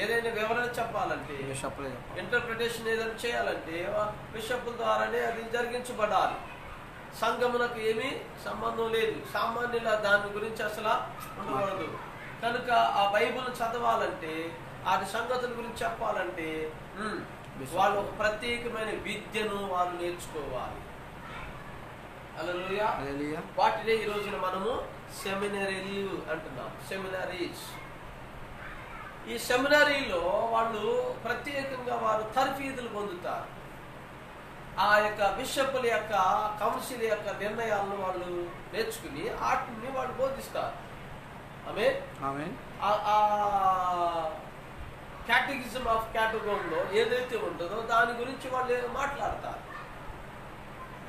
ఏదైనా వివరణ చెప్పాలంటే, ఇంటర్ప్రిటేషన్ ఏదైనా చేయాలంటే బిషప్పుల ద్వారానే అది జరిగించబడాలి. సంఘమునకు ఏమీ సంబంధం లేదు. సామాన్యుల దాని గురించి అసలు ఉండకూడదు. కనుక ఆ బైబిల్ చదవాలంటే ఆ సంగతుల గురించి చెప్పాలంటే వాళ్ళు ఒక ప్రత్యేకమైన విద్యను వాళ్ళు నేర్చుకోవాలి. హల్లెలూయా. వాటినే ఈ రోజున మనము సెమినరీలు అంటున్నాం. సెమినరీస్. ఈ సెమినరీలో వాళ్ళు ప్రత్యేకంగా వారు తర్ఫీదులు పొందుతారు. ఆ యొక్క బిషప్పుల యొక్క కౌన్సిల్ యొక్క నిర్ణయాలను వాళ్ళు నేర్చుకుని వాటిని వాళ్ళు బోధిస్తారు. ఆమేన్. క్యాటగిజం ఆఫ్ క్యాటగోన్లో ఏదైతే ఉంటుందో దాని గురించి వాళ్ళు మాట్లాడతారు.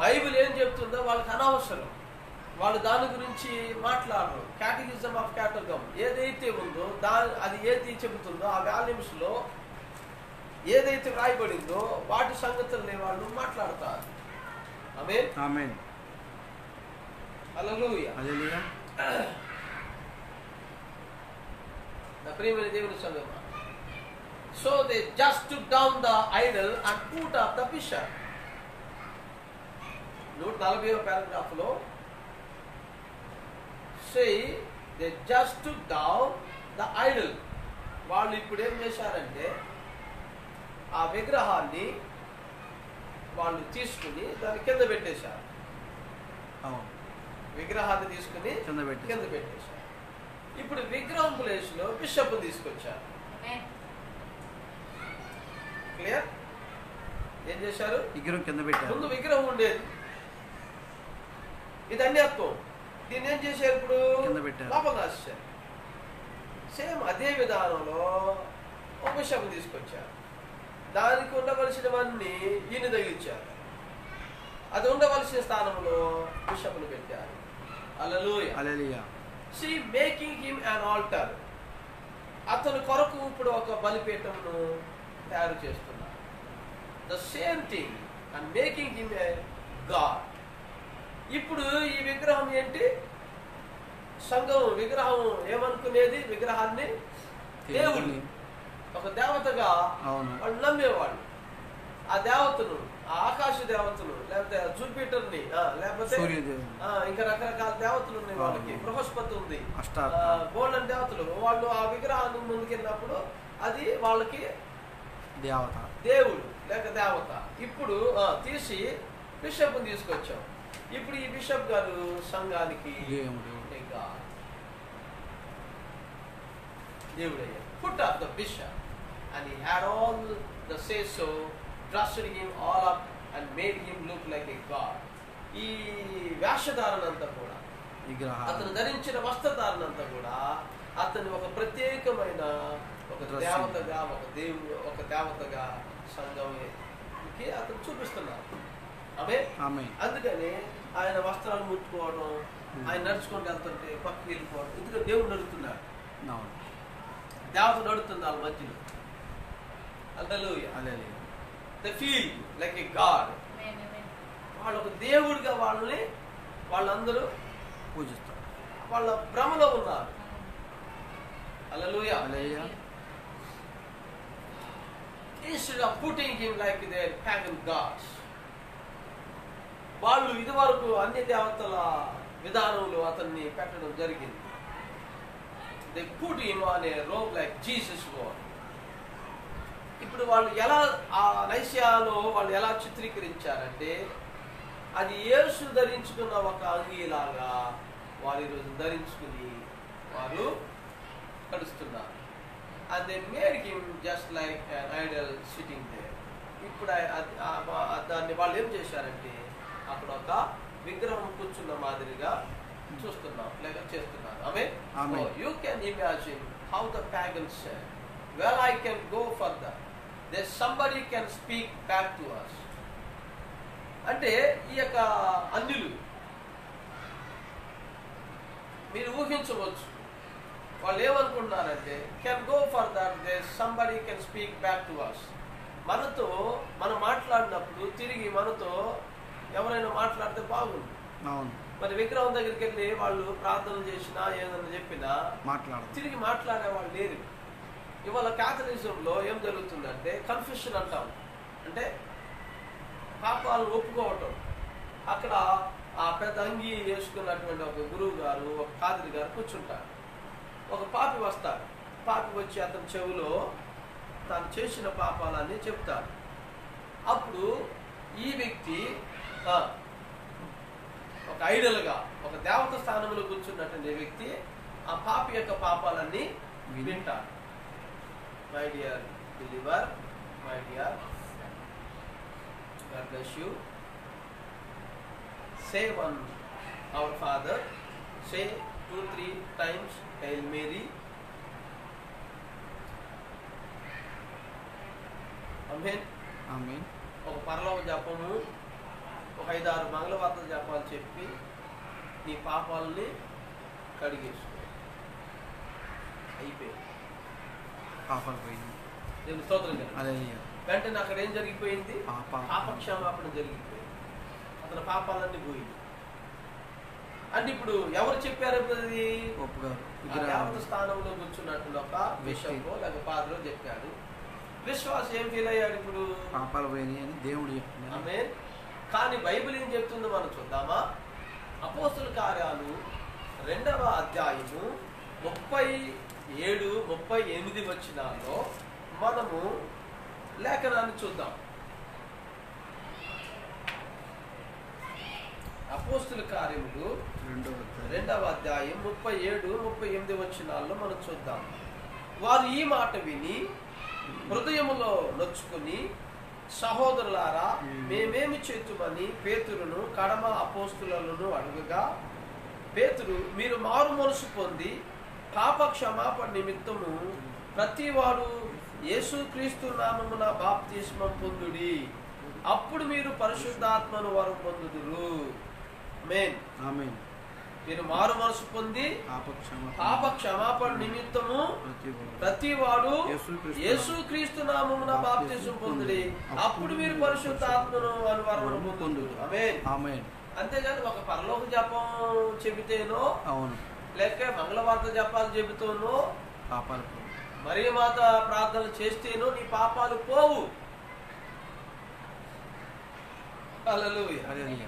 బైబిల్ ఏం చెప్తుందో వాళ్ళకి అనవసరం, వాళ్ళు దాని గురించి మాట్లాడరు. క్యాటగిజం ఆఫ్ క్యాటగమ్ ఏదైతే ఉందో అది ఏది చెబుతుందో ఆ వాల్యూమ్స్లో ఏదైతే రాయబడిందో వాటి సంగతుల్ని వాళ్ళు మాట్లాడతారు. ఆమేన్. హల్లెలూయా. నా ప్రియమైన దేవుని సంగమా, so they just took down the idol and put up the bishop. 140వ పారాగ్రాఫ్ లో say they just took down the idol. వాళ్ళు ఇప్పుడు ఏం చేశారంటే ఆ విగ్రహాన్ని వాళ్ళు తీసుకుని దాన్ని కింద పెట్టేశారు. విగ్రహాన్ని తీసుకుని కింద పెట్టేశారు. ఇప్పుడు విగ్రహం ప్లేస్ లో బిషప్ తీసుకొచ్చారు. క్లియర్? ఏం చేశారు? విగ్రహం కింద పెట్టారు. ముందు విగ్రహం ఉండేది, ఇది అన్యత్వం. దీన్ని ఏం చేశారు? ఇప్పుడు లోపల రాశారు. సేమ్ అదే విధానంలో ఒక బిషప్ తీసుకొచ్చారు. దానికి ఉండవలసినవన్నీ ఈయన తగిలించారు. అది ఉండవలసిన స్థానంలో బిషప్ను పెట్టారు. హల్లెలూయా. See, making him an altar. అతని కొరకు ఇప్పుడు ఒక బలిపీఠమును తయారు చేస్తున్నారు. The same thing and making him a God. ఇప్పుడు ఈ విగ్రహం ఏంటి? సంఘం విగ్రహం ఏమనుకునేది? విగ్రహాన్ని దేవుడు, ఒక దేవతగా వాళ్ళు నమ్మేవాళ్ళు. ఆ దేవతను, ఆ ఆకాశ దేవతను, లేకపోతే జూపిటర్ని, లేకపోతే ఇంకా రకరకాల దేవతలు ఉన్నాయి వాళ్ళకి. బృహస్పతి ఉంది, గోల్డెన్ దేవతలు. వాళ్ళు ఆ విగ్రహాన్ని ముందుకెళ్ళినప్పుడు అది వాళ్ళకి దేవుడు లేక దేవత. ఇప్పుడు తీసి బిషప్ తీసుకొచ్చాం. ఇప్పుడు ఈ బిషప్ గారు సంఘానికి దేవుడయ్యారు. Put up the bishop and he had all the say so, dressed him all up and made him look like a god. ఈ వేషధారణ అంతా కూడా, అతను ధరించిన వస్త్రధారణ కూడా అతను ఒక ప్రత్యేకమైన ఒక దేవతగా, ఒక దేవుడు, ఒక దేవతగా సంఘంకి అతను చూపిస్తున్నారు. అందుకని ఆయన వస్త్రాలు ముట్టుకోవడం, ఆయన నడుచుకుంటూ వెళ్తుంటే పక్కకి వెళ్ళిపోవడం. ఎందుకంటే దేవుడు నడుస్తున్నాడు, దేవత నడుతుంది వాళ్ళ మధ్యలో. హల్లెలూయా. They feel like a God. వాళ్ళు ఒక దేవుడిగా వాళ్ళందరూ పూజిస్తారు. వాళ్ళ భ్రమలో ఉన్నారు. హల్లెలూయా. Instead of putting him like their pagan gods, వాళ్ళు ఇదివరకు అన్ని దేవతల విధానంలో అతన్ని పెట్టడం జరిగింది. They put him on a robe like Jesus wore. ఇప్పుడు వాళ్ళు ఎలా ఆ నైసియాలో వాళ్ళు ఎలా చిత్రీకరించారంటే అది యేసు ధరించుకున్న ఒక అంగీలాగా వారు ఈరోజు ధరించుకుని వారు నడుస్తున్నారు. And they made him just like an idol sitting there. ఇప్పుడు దాన్ని వాళ్ళు ఏం చేశారంటే అక్కడ ఒక విగ్రహం కూర్చున్న మాదిరిగా చూస్తున్నాం లేక చేస్తున్నారు. ఆమె you can imagine how the pagans said, well, I can go further, there somebody can speak back to us. అంటే ఈ యొక్క అన్యులు మీరు ఊహించవచ్చు వాళ్ళు ఏమనుకుంటున్నారంటే can go further, there somebody can speak back to us. మనతో మనం మాట్లాడినప్పుడు తిరిగి మనతో ఎవరైనా మాట్లాడితే బాగుంది. మరి విగ్రహం దగ్గరికి వెళ్ళి వాళ్ళు ప్రార్థన చేసినా ఏదన్నా చెప్పినా తిరిగి మాట్లాడే వాళ్ళు లేరు. ఇవాళ క్యాథలిజంలో ఏం జరుగుతుందంటే కన్ఫెషన్ అంటాం, అంటే పాపాలను ఒప్పుకోవటం. అక్కడ ఆ పెద్ద అంగీ వేసుకున్నటువంటి ఒక గురువు గారు, ఒక పాద్రి గారు కూర్చుంటారు. ఒక పాపి వస్తాడు. పాపి వచ్చి అతని చెవిలో తాను చేసిన పాపాలన్నీ చెప్తాడు. అప్పుడు ఈ వ్యక్తి ఒక ఐడల్గా ఒక దేవత స్థానంలో కూర్చున్నటువంటి వ్యక్తి ఆ పాపి యొక్క పాపాలన్నీ వింటాడు. My dear believer, my dear, God bless you. Say one Our Father, say 2-3 times Hail Mary. Amen. Amen. ఒక పరలోక జపము, ఒక 5-6 మంగళవార్తల జపాలు చెప్పి నీ పాపాలని కడిగేసుకో. అయిపోయింది, పాపాలు పోయింది. నేను స్తోత్రం కదా. హల్లెలూయా. వెంటనే అక్కడ ఏం జరిగిపోయింది? పాపక్షమాపణ జరిగిపోయింది. అతని పాపాలన్నీ పోయింది. అంటే ఇప్పుడు ఎవరు చెప్పారు? అది దేవత స్థానంలో కూర్చున్నట్టు ఒక బిషప్ లేక ఫాదర్ చెప్పాడు. విశ్వాసం ఏం ఫీల్ అయ్యాడు? ఇప్పుడు పాపాలు పోయినాయి అని దేవుడు చెప్తున్నాడు. ఆమేన్. కానీ బైబిల్ ఏం చెప్తుందో మనం చూద్దామా? అపోస్తుల కార్యాలు 2వ అధ్యాయము 37-38 వచనాల్లో మనము లేఖనాన్ని చూద్దాం. అపోస్తుల కార్యములు 2వ అధ్యాయం 37-38 వచనాల్లో మనం చూద్దాం. వారు ఈ మాట విని హృదయములో నొచ్చుకుని, సహోదరులారా, మేమేమి చేతుమని పేతురును కడమ అపోస్తులను అడుగగా, పేతురు, మీరు మారు మనసు పొంది పాప క్షమాపణ నిమిత్తము ప్రతివాడు యేసుక్రీస్తు నామమున బాప్తిస్మం పొందుడి, అప్పుడు మీరు పరిశుద్ధాత్మను వరం పొందుదురు. ఆమేన్. ఆమేన్. మీరు మారు మనసు పొంది పాప క్షమాపణ నిమిత్తము ప్రతివాడు యేసుక్రీస్తు నామమున బాప్తిస్మం పొందుడి, అప్పుడు మీరు పరిశుద్ధాత్మను వరం పొందుదురు. ఆమేన్. ఆమేన్. అంతేగాని ఒక పరలోక జపం చెబితేనో, అవును, లేక మంగళవార్త జపాలు చెబుతూనో, పాపాలు మరియ మాత ప్రార్థనలు చేస్తేనో నీ పాపాలు పోవు. హల్లెలూయా. హల్లెలూయా.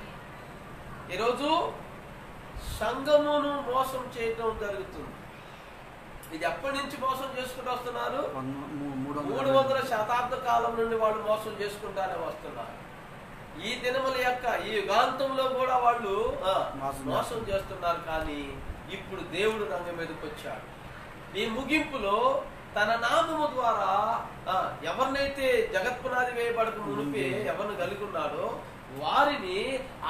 ఈరోజు సంఘమును మోసం చేయటం జరుగుతుంది. ఇది ఎప్పటి నుంచి మోసం చేసుకుంటూ వస్తున్నారు? 300 శతాబ్ద కాలం నుండి వాళ్ళు మోసం చేసుకుంటానే వస్తున్నారు. ఈ దినముల యొక్క ఈ యుగాంతంలో కూడా వాళ్ళు మోసం చేస్తున్నారు. కానీ ఇప్పుడు దేవుడు రంగం మీదకి వచ్చాడు. ఈ ముగింపులో తన నామము ద్వారా ఎవరినైతే జగత్పునాది వేయబడక మునిపే ఎవరిని కలిగి ఉన్నాడో వారిని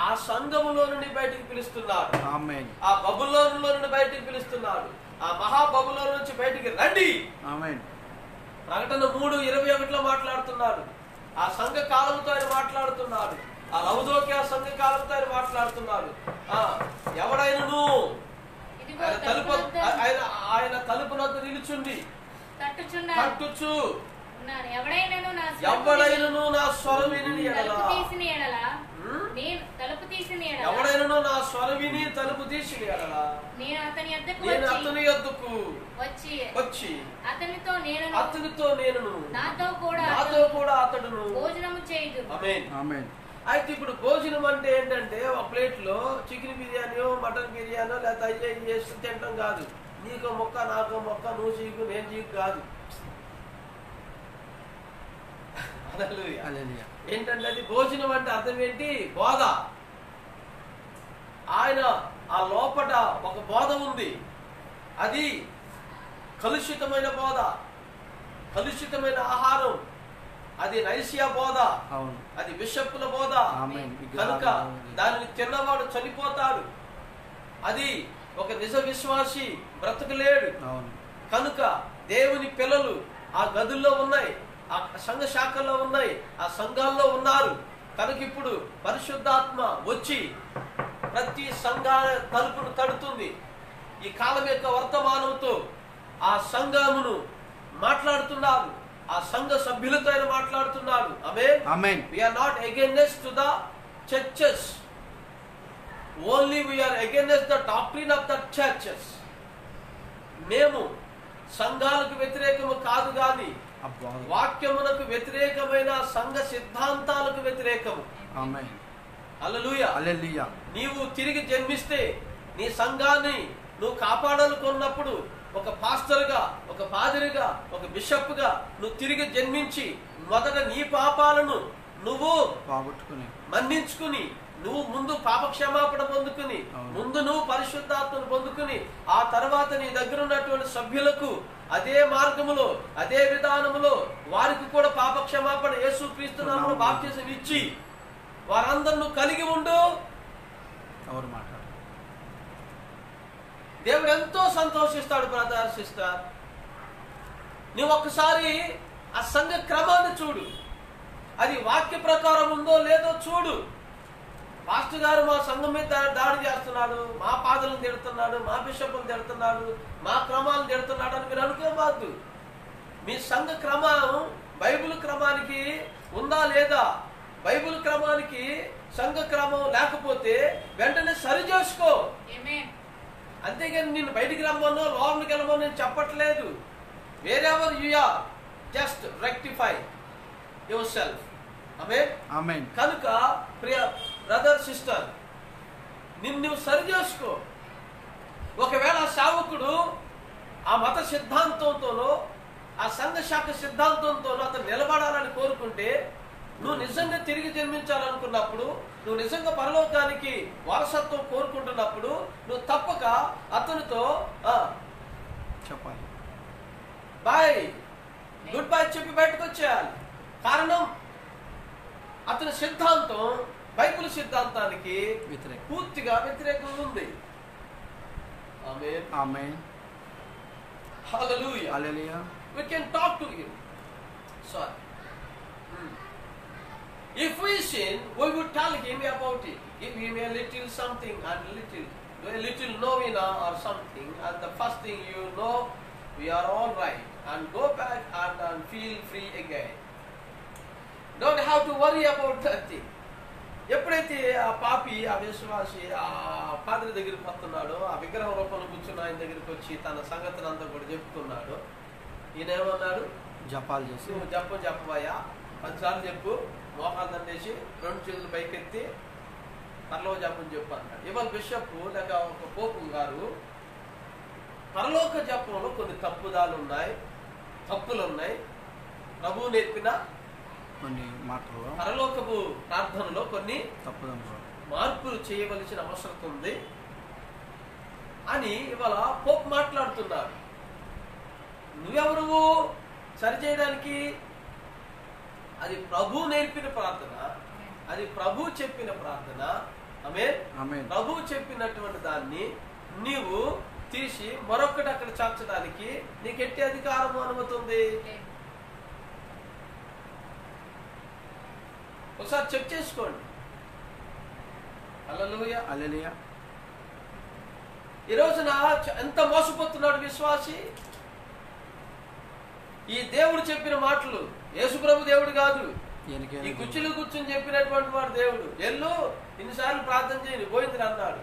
ఆ సంఘములో నుండి బయటికి పిలుస్తున్నాడు. ఆ బబులోనులో నుండి బయటికి పిలుస్తున్నాడు. ఆ మహాబబులో నుంచి బయటికి రండి. ప్రకటన 3:21 మాట్లాడుతున్నాడు. ఆ సంఘ కాలంతో ఆయన మాట్లాడుతున్నాడు. ఆ లవదోకియా సంఘ కాలంతో ఆయన మాట్లాడుతున్నాడు. ఎవడైనను ఆయన తలుపునొద్ద నిలుచుండి తట్టుచు, ఎవడైనను నా స్వరం విని ఎవడైనను నా స్వరం విని తలుపు తీసిన ఎడలా నేను అతని యొద్దకు వచ్చి అతనితో నేను నాతో కూడా అతడును భోజనము చేయుదును. ఆమేన్. అయితే ఇప్పుడు భోజనం అంటే ఏంటంటే ఒక ప్లేట్ లో చికెన్ బిర్యానీయో మటన్ బిర్యానో లేదా అయ్యే చేసి తింటాం కాదు. నీకో మొక్క నాకో మొక్క, నువ్వు చీకు నేను చీకు కాదు. ఏంటంటే అది భోజనం అంటే అర్థం ఏంటి? బోధ. ఆయన ఆ లోపట ఒక బోధ ఉంది. అది కలుషితమైన బోధ, కలుషితమైన ఆహారం. అది నైసియా బోధ, అది బిషప్పుల బోధ. కనుక దానిని తిన్నవాడు చనిపోతాడు. అది ఒక నిజ విశ్వాసి బ్రతకలేడు. కనుక దేవుని పిల్లలు ఆ గదుల్లో ఉన్నాయి, ఆ సంఘ శాఖల్లో ఉన్నాయి, ఆ సంఘాల్లో ఉన్నారు. కనుక ఇప్పుడు పరిశుద్ధాత్మ వచ్చి ప్రతి సంఘ తలుపును తడుతుంది. ఈ కాలం యొక్క వర్తమానంతో ఆ సంఘమును మాట్లాడుతున్నారు. ఆ సంఘ సభ్యులతో ఆయన మాట్లాడుతున్నాడు. ఆమేన్. We are not against to the churches. Only we are against the doctrine of the churches. మేము సంఘాలకు వ్యతిరేకము కాదు గాని వాక్యమునకు వ్యతిరేకమైన సంఘ సిద్ధాంతాలకు వ్యతిరేకము. ఆమేన్. హల్లెలూయా. హల్లెలూయా. నీవు తిరిగి జన్మిస్తే నీ సంఘాన్ని నువ్వు కాపాడాలనుకున్నప్పుడు ఒక పాస్టర్గా, ఒక పాదిరిగా, ఒక బిషప్గా నువ్వు తిరిగి జన్మించి మొదట నీ పాపాలను నువ్వు పోగొట్టుకుని మన్నించుకుని, నువ్వు ముందు పాపక్షమాపణ పొందుకుని, ముందు నువ్వు పరిశుద్ధాత్మను పొందుకుని, ఆ తర్వాత నీ దగ్గర ఉన్నటువంటి సభ్యులకు అదే మార్గములో, అదే విధానములో వారికి కూడా పాపక్షమాపణ యేసుక్రీస్తు నామములో బాప్తిసం ఇచ్చి వారందరూ కలిగి ఉండు. ఎవరు మాట్లాడు దేవుడు ఎంతో సంతోషిస్తాడు. బ్రదర్, సిస్టర్, నువ్వు ఒక్కసారి ఆ సంఘ క్రమాన్ని చూడు. అది వాక్య ప్రకారం ఉందో లేదో చూడు. పాస్టర్ గారు మా సంఘం మీద దాడి చేస్తున్నాడు, మా పాదలను తిడుతున్నాడు, మా బిషప్లను తిడుతున్నాడు, మా క్రమాలను తిడుతున్నాడు అని మీరు అనుకోవద్దు. మీ సంఘ క్రమం బైబిల్ క్రమానికి ఉందా లేదా? బైబిల్ క్రమానికి సంఘ క్రమం లేకపోతే వెంటనే సరి చేసుకో. అంతేగాని నిన్ను బయటికి రమ్మనో లోపలికి వెళ్ళమో నేను చెప్పట్లేదు. Wherever you are, just rectify yourself. Amen. కనుక ప్రియ బ్రదర్, సిస్టర్, నిన్ను సరి చేసుకో. ఒకవేళ సేవకుడు ఆ మత సిద్ధాంతంతోనో ఆ సంఘ శాఖ సిద్ధాంతంతోనో అతను నిలబడాలని కోరుకుంటే, నువ్వు నిజంగా తిరిగి జన్మించాలనుకున్నప్పుడు, నువ్వు నిజంగా పరలోకానికి వారసత్వం కోరుకుంటున్నప్పుడు నువ్వు తప్పక అతనితో చెప్పాలి, బాయ్, గుడ్ బై చెప్పి బయటకు వచ్చేయాలి. కారణం అతని సిద్ధాంతం బైబిల్ సిద్ధాంతానికి పూర్తిగా వ్యతిరేకంగా ఉంది. ఆమేన్. హల్లెలూయా. హల్లెలూయా. We can talk to him. Sorry. If we sin, we would tell him about it. Give him a little something and a little novena or something, and the first thing you know, we are all right, and go back and feel free again. Don't have to worry about that thing. ఎప్పుడైతే ఆ పాపి, ఆ విశ్వాసి ఆ పాద్రి దగ్గరికి వస్తున్నాడో, ఆ విగ్రహం రూపంలో కూర్చున్న ఆయన దగ్గరికి వచ్చి తన సంగతిని అంతా కూడా చెప్పుకున్నాడు. ఈయన ఏమన్నాడు? జపాలు చేసి, నువ్వు చెప్పవయ్యా, 10 సార్లు చెప్పు, మోకాలు దండేసి 2 చేతులు పైకెత్తి పరలోక జపం చెప్పు అన్నాడు. ఇవాళ బిషప్ లేక ఒక పోపు గారు పరలోక జపంలో కొన్ని తప్పుదాలు ఉన్నాయి, తప్పులు ఉన్నాయి. ప్రభువు నేర్పిన కొన్ని మాటలు పరలోకపు ప్రార్థనలో కొన్ని తప్పుదంటారు, మార్పులు చేయవలసిన అవసరం ఉంది అని ఇవాళ పోప్ మాట్లాడుతున్నారు. నువ్వెవరు సరి చేయడానికి? అది ప్రభు నేర్పిన ప్రార్థన, అది ప్రభు చెప్పిన ప్రార్థన. ఆమేన్. ప్రభు చెప్పినటువంటి దాన్ని నీవు తీసి మరొకటి అక్కడ చేర్చడానికి నీకు ఎట్టి అధికారం అనుమతి ఉంది? ఒకసారి చెక్ చేసుకోండి. హల్లెలూయా. హల్లెలూయా. ఈ రోజున ఎంత మోసపోతున్నాడు విశ్వాసి. ఈ దేవుడు చెప్పిన మాటలు, యేసుప్రభు దేవుడు కాదు, ఈ కుర్చీలు కూర్చొని చెప్పినటువంటి వాడు దేవుడు. ఎల్లు ఇన్నిసార్లు ప్రార్థన చేయని పోయింది అన్నాడు.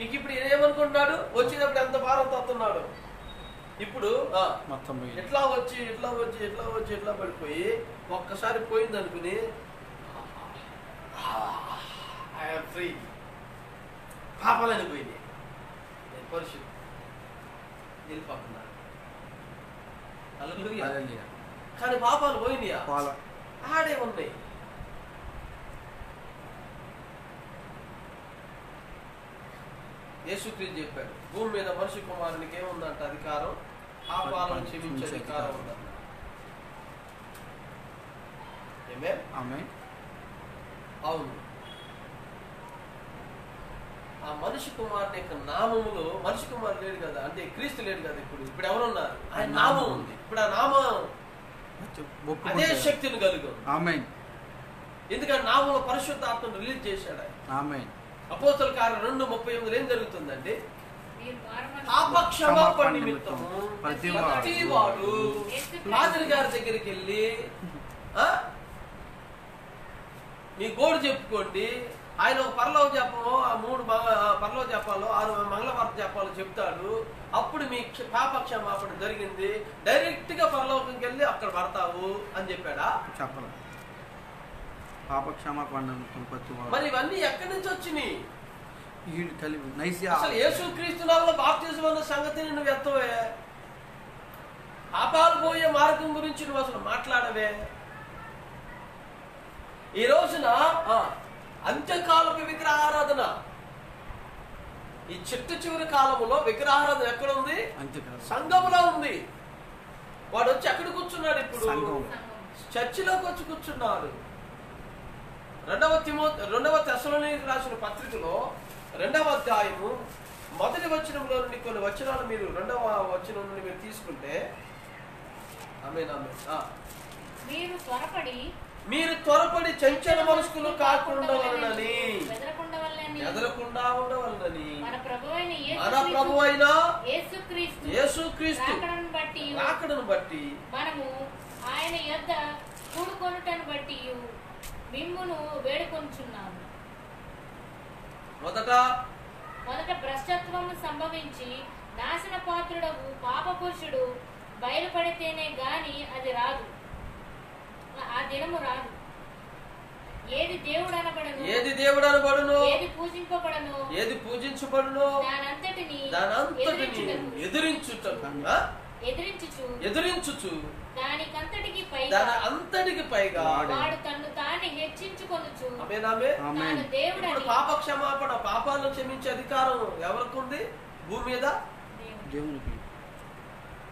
ఇక ఇప్పుడు ఏమనుకుంటున్నాడు? వచ్చినప్పుడు ఎంత భారం తస్తున్నాడు. ఇప్పుడు ఎట్లా వచ్చి ఎట్లా వచ్చి ఎట్లా వచ్చి ఎట్లా పడిపోయి ఒక్కసారి పోయింది అనుకుని ఐఎమ్ ఫ్రీ, పాపాలని పోయింది, పరిశుద్ధి వెళ్ళిపోతున్నాడు. కానీ పాపాలు పోయినాయా? ఆడే ఉన్నాయి. యేసుక్రీస్తు చెప్పాడు, భూమి మీద మనిషి కుమారునికి ఏముందంట అధికారం? పాపాలను క్షమించే అధికారం ఉందంట. అవును. ఆ మనిషి కుమారుని యొక్క నామములో, మనిషి కుమారు లేడు కదా, అంటే క్రీస్తు లేడు కదా, ఇప్పుడు ఎవరున్నారు? ఆయన నామం ఉంది. ఇప్పుడు ఆ నామం అదే శక్తిని కలిగి ఉంది. ఆమేన్. ఎందుకంటే నామంలో పరిశుద్ధాత్మను రిలీజ్ చేశాడు ఆయన. ఆమేన్. అపోస్తల కార్యం 2:38 ఏం జరుగుతుందండి? పాపక్షమాపణ నిమిత్తము ప్రతివాడు పాదిరి గారి దగ్గరికి వెళ్ళి మీ గోడు చెప్పుకోండి. ఆయన ఒక పరలోక జపము, 3 పరలోక జపాలు, 6 మంగళవారం జపాలు చెప్తాడు. అప్పుడు మీ పాపక్షమాపణ జరిగింది, డైరెక్ట్ గా పరలోకంకి వెళ్ళి అక్కడ పడతావు అని చెప్పాడా? చెప్పలేదు. పాపక్షమాపణ. మరి ఇవన్నీ ఎక్కడి నుంచి వచ్చినాయి? కలిపి అసలు యేసుక్రీస్తు నామములో బాప్తిజం అన్న సంగతిని నువ్వు ఎత్తవే. పాపాలు పోయే మార్గం గురించి నువ్వు అసలు మాట్లాడవే. ఈ రోజున అంత్యకాలపు విగ్రహారాధన, ఈ చివరి కాలములో విగ్రహారాధన ఎక్కడ ఉంది? సంఘములో ఉంది. వాడు వచ్చి ఎక్కడ కూర్చున్నాడు? ఇప్పుడు చర్చిలోకి వచ్చి కూర్చున్నాడు. 2వ తెస్సలోనికీయులకు రాసిన పత్రికలో 2వ అధ్యాయము 1వ వచనంలో నుండి కొన్ని వచనాలు మీరు 2వ వచనం నుండి మీరు తీసుకుంటే, ఆమేన్ ఆమేన్. మీరు త్వరపడి చంచల మనస్కులు కాకుండా ఉండవలనని, ఎదరకుండా ఉండవలనని మన ప్రభువైన యేసుక్రీస్తు రాకడను బట్టి మనము ఆయన యొద్ద కూడుకొనుటను బట్టి మిమ్మును వేడుకొనుచున్నాము. మొదట భ్రష్టత్వము సంభవించి నాశన పాత్రుడవు పాప పురుషుడు బయలుపడితేనే గాని అది రాదు, ఆ దినము రాదు. ఏది దేవుడు అనబడును, ఏది పూజింపబడును, దానంతటిని ఎదిరించుచు దానంతటికి పైగా వాడు తన్ను తాను హెచ్చించుకొనుచు. ఇప్పుడు పాప క్షమాపణ, పాపాలను క్షమించే అధికారం ఎవరికి ఉంది భూమి మీద? దేవునికి.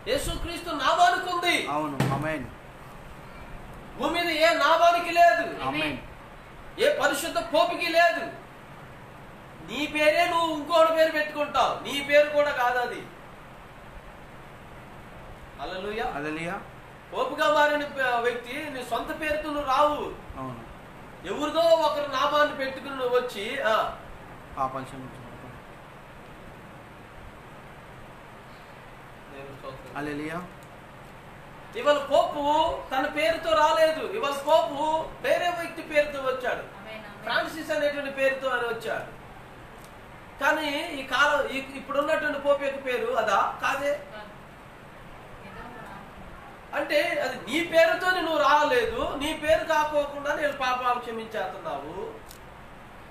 యేసుక్రీస్తు నామానికి ఉంది. అవును, ఆమేన్. భూమి మీద ఏ నామానికి లేదు, ఆమేన్. ఏ పరిశుద్ధ పోపుకి లేదు. నీ పేరే నువ్వు ఇంకోటి పేరు పెట్టుకుంటావు, నీ పేరు కూడా కాదు అది. హల్లెలూయా హల్లెలూయా. పోపుగా మారిన వ్యక్తి నీ సొంత పేరుతో నువ్వు రావు. అవును. ఎవరిదో ఒకరు నామాన్ని పెట్టుకుని నువ్వు వచ్చి పాపాలు క్షమించు. హల్లెలూయా. ఇవాళ పోపు తన పేరుతో రాలేదు. ఇవాళ పోపు వేరే వ్యక్తి పేరుతో వచ్చాడు, ఫ్రాన్సిస్ అనేటువంటి పేరుతో అని వచ్చాడు. కానీ ఈ కాలం ఇప్పుడున్నటువంటి పోపు యొక్క పేరు అదా? కాదే. అంటే అది నీ పేరుతో నువ్వు రాలేదు, నీ పేరు కాకోకుండా నేను పాపాలు క్షమించేస్తున్నావు.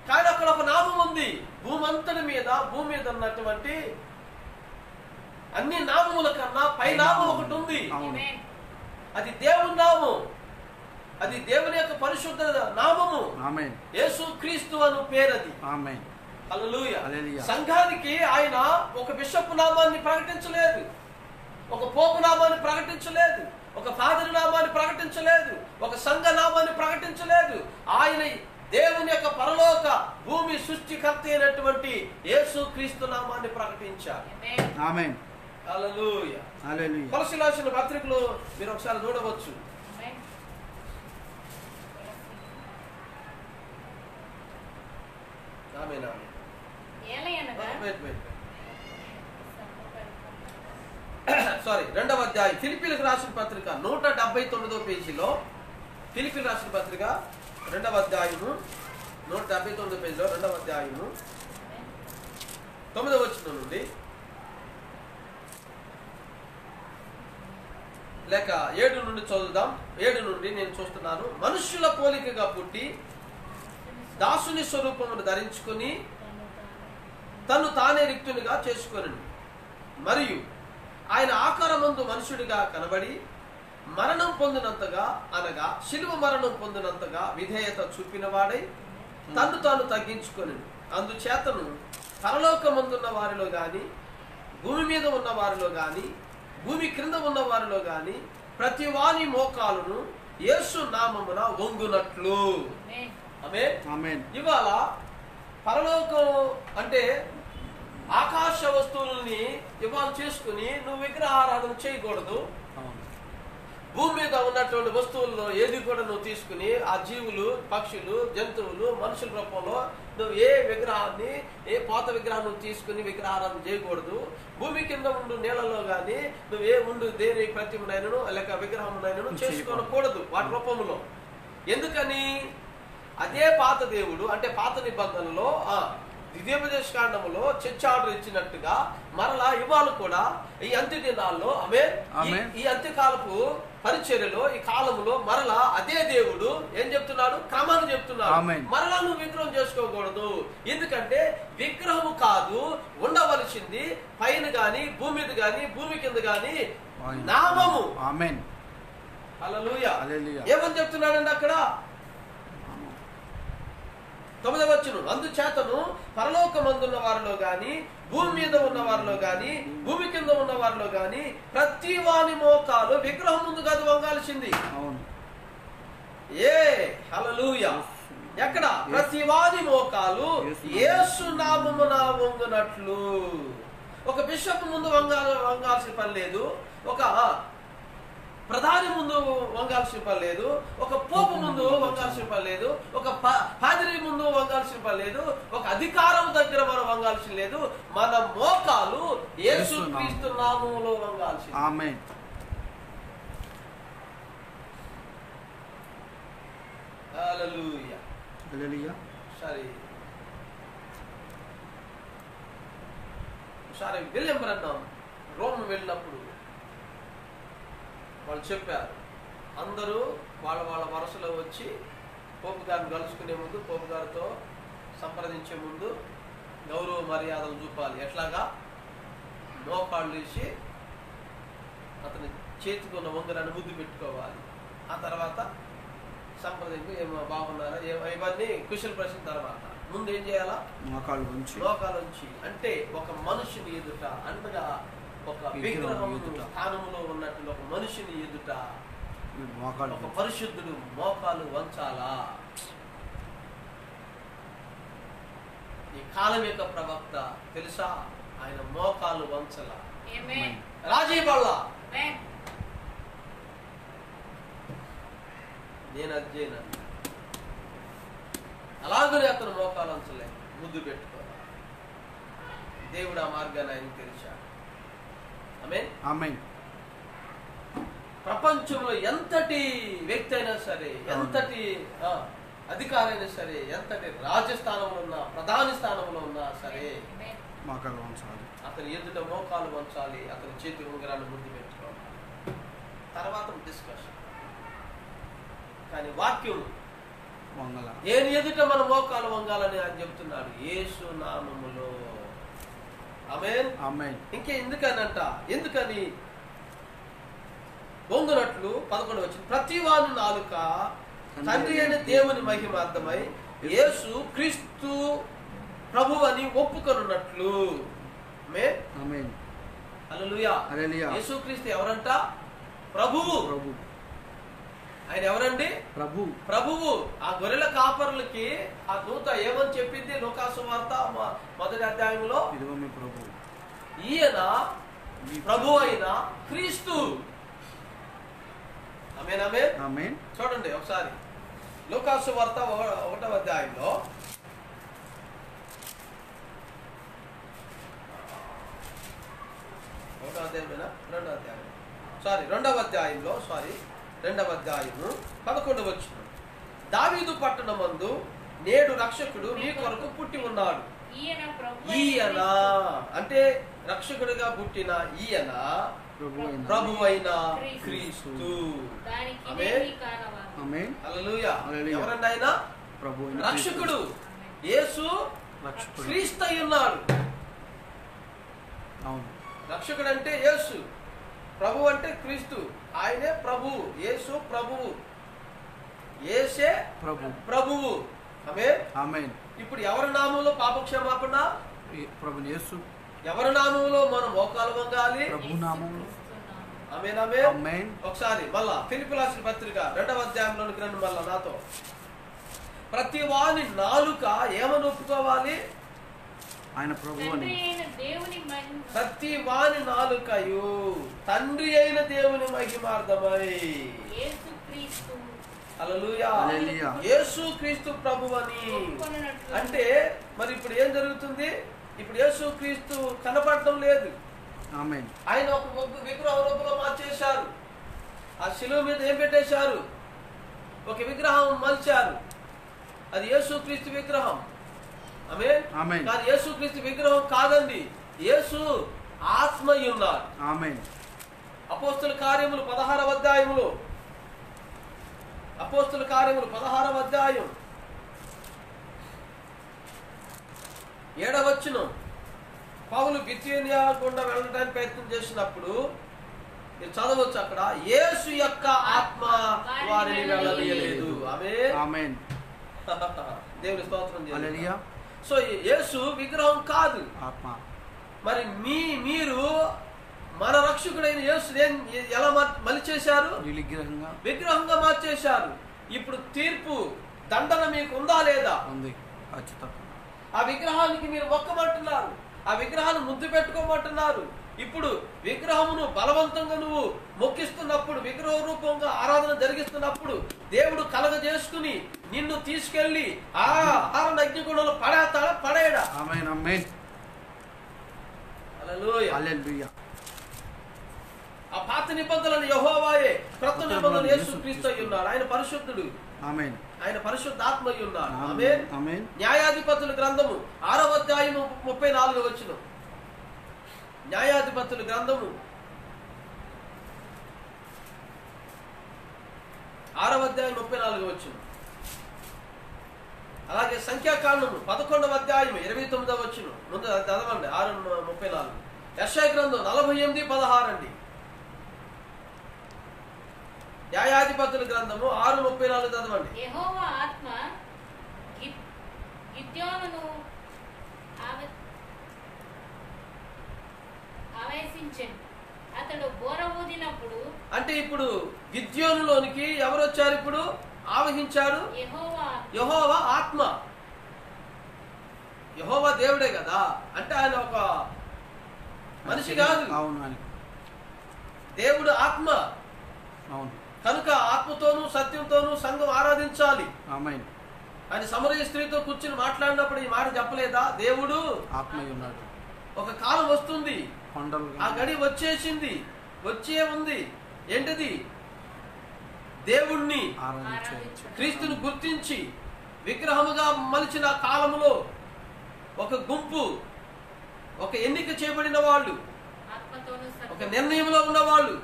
కానీ అక్కడ ఒక నామం ఉంది భూమి అంతటి మీద. భూమి మీద ఉన్నటువంటి అన్ని నామముల కన్నా పై నామం ఒకటి ఉంది. అది దేవుని నామం, అది దేవుని యొక్క పరిశుద్ధ నామము. యేసుక్రీస్తు అను పేరు అది. హల్లెలూయా. సంఘానికి ఆయన ఒక బిషప్ నామాన్ని ప్రకటించలేదు, ఒక పోపు నామాన్ని ప్రకటించలేదు, ఒక ఫాదర్ నామాన్ని ప్రకటించలేదు, ఒక సంఘ నామాన్ని ప్రకటించలేదు. ఆయన దేవుని యొక్క పరలోక భూమి సృష్టికర్త అయినటువంటి యేసుక్రీస్తు నామాన్ని ప్రకటించారు. ఆమేన్. హల్లెలూయా. హల్లెలూయా. కొలస్సీయులకు రాసిన పత్రికలో మీరు ఒకసారి చూడవచ్చు. ఆమేన్ ఆమేన్. సారీ, 2వ అధ్యాయం ఫిలిప్పీలకు రాసిన పత్రిక 179వ పేజీలో, ఫిలిప్పీలకు రాసిన పత్రిక 2వ అధ్యాయము 179వ పేజీలో 2వ అధ్యాయము 9వ వచనం నుండి లేక 7 నుండి చదువుదాం. 7 నుండి నేను చూస్తున్నాను. మనుష్యుల పోలికగా పుట్టి దాసుని స్వరూపమును ధరించుకుని తను తానే రిక్తునిగా చేసుకొని, మరియు ఆయన ఆకారమందు మనుషుడిగా కనబడి మరణం పొందినంతగా, అనగా శిలువ మరణం పొందినంతగా విధేయత చూపిన వాడై తను తాను తగ్గించుకొని, అందుచేతను పరలోకమందున్న వారిలో గాని, భూమి మీద ఉన్న వారిలో గాని, భూమి క్రింద ఉన్న వారిలో గాని ప్రతి వాని మోకాలును యేసు నామమున వంగునట్లు. ఆమేన్. ఇవాళ పరలోకం అంటే ఆకాశ వస్తువులని ఇవాళ చేసుకుని నువ్వు విగ్రహారాధన చేయకూడదు. భూమి మీద ఉన్నటువంటి వస్తువుల్లో ఏది కూడా నువ్వు తీసుకుని ఆ జీవులు, పక్షులు, జంతువులు, మనుషుల రూపంలో నువ్వు ఏ విగ్రహాన్ని, ఏ పోత విగ్రహాన్ని నువ్వు తీసుకుని విగ్రహారాధన చేయకూడదు. భూమి కింద ఉండు నీళ్ళలో కానీ నువ్వు ఏ ఉండు దేని ప్రతిమనైనను లేక విగ్రహమునైనను చేసుకోకూడదు వాటి రూపంలో. ఎందుకని? అదే పాత దేవుడు అంటే పాత నిబంధనలో ద్వితీయోపదేశ కాండములో చర్చ్ ఆర్డర్ ఇచ్చినట్టుగా మరలా ఇవాళ కూడా ఈ అంత్య దినాల్లో ఈ అంత్యకాలపు పరిచర్యలో ఈ కాలములో మరలా అదే దేవుడు ఏం చెప్తున్నాడు? క్రమాన్ని చెప్తున్నాడు. మరలా నువ్వు విగ్రహం చేసుకోకూడదు. ఎందుకంటే విగ్రహము కాదు ఉండవలసింది పైన గాని భూమి మీద గాని భూమి కింద గాని నామము. హల్లెలూయా. ఏమని చెప్తున్నాడండి అక్కడ? 9వ వచనం, అందుచేతను పరలోకమందున్న వారిలో గాని భూమి మీద ఉన్న వారిలో గాని భూమి కింద ఉన్న వారిలో గాని ప్రతి వాని మోకాలు విగ్రహం ముందు కాదు వంగాల్సింది. హల్లెలూయా. ఎక్కడ? ప్రతి వాని మోకాలు యేసు నామమున వంగునట్లు. ఒక బిషప్ ముందు వంగాల్సిన పని లేదు, ఒక ప్రధాని ముందు వంగాల్సిన పని లేదు, ఒక పోపు ముందు వంగాల్సిన పని లేదు, ఒక పాదిరి ముందు వంగాల్సిన పని లేదు, ఒక అధికారం దగ్గర మనం వంగాల్సిన లేదు. మన మోకాలు యేసుక్రీస్తు నామములో వంగాల్సింది. ఆమేన్. హల్లెలూయా. హల్లెలూయా. సరే విలియం బ్రన్హాం రోమ్ వెళ్ళినప్పుడు వాళ్ళు చెప్పారు, అందరూ వాళ్ళ వాళ్ళ వరుసలో వచ్చి పోపు గారిని కలుసుకునే ముందు, పోపు గారితో సంప్రదించే ముందు గౌరవ మర్యాదలు చూపాలి. ఎట్లాగా? మోకాళ్ళు వేసి అతని చేతికి ఉన్న ఉంగరాన్ని ముద్దు పెట్టుకోవాలి. ఆ తర్వాత సంప్రదింపు ఏమో బాగున్నారా ఇవన్నీ కుశల ప్రశ్న తర్వాత ముందు ఏం చేయాలా? మోకాళ్ళు ఉంచి. అంటే ఒక మనుషుని ఎదుట, అనగా ఒక విగ్రహం స్థానంలో ఉన్నట్టు ఒక మనిషిని ఎదుట ఒక పరిశుద్ధుడు మోకాలు వంచాలా. ఈ కాలం యొక్క ప్రవక్త తెలుసా? ఆయన మోకాలు వంచలా, రాజీ పడలా. నేను అది చేయను. అలాగనే అతను మోకాలు వంచలే, ముద్దు పెట్టుకోవాలి. దేవుడు ఆ మార్గాన్ని ఆయన తెలిసాడు. ఆమేన్. ప్రపంచంలో ఎంతటి వ్యక్తి అయినా సరే, ఎంతటి అధికారైనా సరే, ఎంతటి రాజస్థానంలో ఉన్నా, ప్రధాని స్థానంలో ఉన్నా సరే అతని ఎదుట మోకాలు వంచాలి, అతని చేతి ఉంగరాన్ని ముద్దు పెట్టుకోవాలి. తర్వాత డిస్కషన్. కానీ వాక్యం ఏని ఎదుట మన మోకాలు వంగాలని ఆయన చెప్తున్నాడు, యేసు నామములో. ఆమేన్. ఇంకే ఎందుకని వంగునట్లు 11 వచ్చింది. ప్రతి వాని నాలుక తండ్రి అయిన దేవుని మహిమార్థమై యేసు క్రీస్తు ప్రభువు అని ఒప్పుకొనున్నట్లు. హల్లెలూయా. యేసు క్రీస్తు ఎవరంట? ప్రభువు. ఆయన ఎవరండి? ప్రభువు. ఆ గొర్రెల కాపరులకి ఆ దూత ఏమని చెప్పింది? లూకాసు వార్త 1వ అధ్యాయంలో, ఈయన ప్రభు అయిన క్రీస్తు. ఆమేన్. చూడండి ఒకసారి లూకాసు వార్త 1వ అధ్యాయంలో 2వ అధ్యాయంలో 11వ వచనం. దావీదు పట్టణమందు నేడు రక్షకుడు మీ కొరకు పుట్టి ఉన్నాడు. ఈయన అంటే రక్షకుడిగా పుట్టిన ఈయన ప్రభువైన క్రీస్తు. హల్లెలూయా. ఎవరండి ఆయన? రక్షకుడు. యేసు క్రీస్తు అయి ఉన్నాడు. రక్షకుడు అంటే యేసు, ప్రభు అంటే క్రీస్తు. ఆయనే ప్రభువు. యేసు ప్రభువు, యేసే ప్రభువు. ఆమేన్. ఇప్పుడు ఎవరి నామంలో పాప క్షమాపణ? ప్రభు యేసు. ఎవరి నామంలో మనం మోకాలు వంగాలి? ప్రభు నామంలో. ఆమేన్. ఒకసారి మళ్ళా ఫిలిప్పీయులకు రాసిన పత్రిక 2వ అధ్యాయంలోనికి రండి మళ్ళా నాతో. ప్రతి వాని నాలుక ఏమని ఒప్పుకోవాలి? ఆయన ప్రభు అని. ప్రతి వాని నాలుకయు తండ్రి అయిన దేవుని మహిమార్థమై హల్లెలూయా యేసు క్రీస్తు ప్రభువని. అంటే మరి ఇప్పుడు ఏం జరుగుతుంది? ఇప్పుడు యేసు క్రీస్తు కనపడటం లేదు. ఆమేన్. ఆయన ఒక విగ్రహ రూపంలో మార్చేశారు. ఆ శిలువ మీద ఏం పెట్టేశారు? ఒక విగ్రహం మలిచారు. అది యేసు క్రీస్తు విగ్రహం. ఆమేన్. ఆమేన్. కానీ యేసుక్రీస్తు విగ్రహం కాదండి, యేసు ఆత్మ ఉన్నారు. ఆమేన్. అపోస్తుల కార్యములు 16వ అధ్యాయములో, అపోస్తుల కార్యములు 16వ అధ్యాయం 7వ వచనం, పౌలు బిథూనియా గుండా వెళ్ళడానికి ప్రయత్నం చేసినప్పుడు మీరు చదవచ్చు అక్కడ, యేసు యొక్క ఆత్మ వారిని వెళ్ళనీయలేదు. ఆమేన్. ఆమేన్. దేవుని స్తోత్రం చేయండి. హల్లెలూయా. సో యేసు విగ్రహం కాదు. ఆత్మ. మరి మీరు మన రక్షకుడైన యేసు ఎలా మలిచేశారు? విగ్రహంగా విగ్రహంగా మార్చేశారు. ఇప్పుడు తీర్పు దండన మీకు ఉందా లేదా? ఉంది. ఖచ్చితంగా. ఆ విగ్రహానికి మీరు మొక్కమంటున్నారు, ఆ విగ్రహాన్ని ముద్దు పెట్టుకోమంటున్నారు. ఇప్పుడు విగ్రహమును బలవంతంగా నువ్వు మొక్కిస్తున్నప్పుడు, విగ్రహ రూపంగా ఆరాధన జరిగిస్తున్నప్పుడు దేవుడు కలగజేసుకుని నిన్ను తీసుకెళ్లి ఆ ఆహార అగ్నిగుణంలో పడేయడా? ఆమేన్. ఆమేన్. హల్లెలూయా. హల్లెలూయా. ఆ పాత నిబంధనలు యెహోవాయే, క్రొత్త నిబంధనలు యేసుక్రీస్తు అయి ఉన్నాడు. ఆయన పరిశుద్ధుడు. ఆమేన్. ఆయన పరిశుద్ధాత్మ అయి ఉన్నాడు. ఆమేన్. ఆమేన్. న్యాయాధిపతుల గ్రంథము 6వ అధ్యాయము 34వ వచనం. న్యాయాధిపతుల గ్రంథము 6వ అధ్యాయం 34వ వచనం. అలాగే సంఖ్యాకాండము 11వ అధ్యాయం 29వ వచనం. ముందు చదవండి. 6:34. యెషయా గ్రంథం 48:16 అండి. న్యాయాధిపతుల గ్రంథము 6:34 చదవండి. యెహోవా ఆత్మ గిద్యోనును ఆవేశించెను. అతడు బోర ఊదినప్పుడు, అంటే ఇప్పుడు గిద్యోనులోనికి ఎవరు వచ్చారు? ఇప్పుడు ఆవహించారు యెహోవా ఆత్మ. యెహోవా దేవుడే కదా, అంటే ఆయన ఒక మనిషి కాదు. అవును. దేవుడు ఆత్మ. అవును. కనుక ఆత్మతోనూ సత్యంతోనూ సంఘం ఆరాధించాలి. ఆమేన్. ఆయన సమరయ స్త్రీతో కూర్చుని మాట్లాడినప్పుడు ఈ మాట చెప్పలేదా? దేవుడు ఆత్మ ఉన్నాడు. ఒక కాలం వస్తుంది, కొండలు ఆ గడి వచ్చేసింది, వచ్చే ఉంది. ఏంటిది? దేవుణ్ణి క్రీస్తును గుర్తించి విగ్రహముగా మలిచిన కాలములో ఒక గుంపు, ఒక ఎన్నిక చేయబడిన వాళ్ళు, ఒక నిర్ణయంలో ఉన్నవాళ్ళు,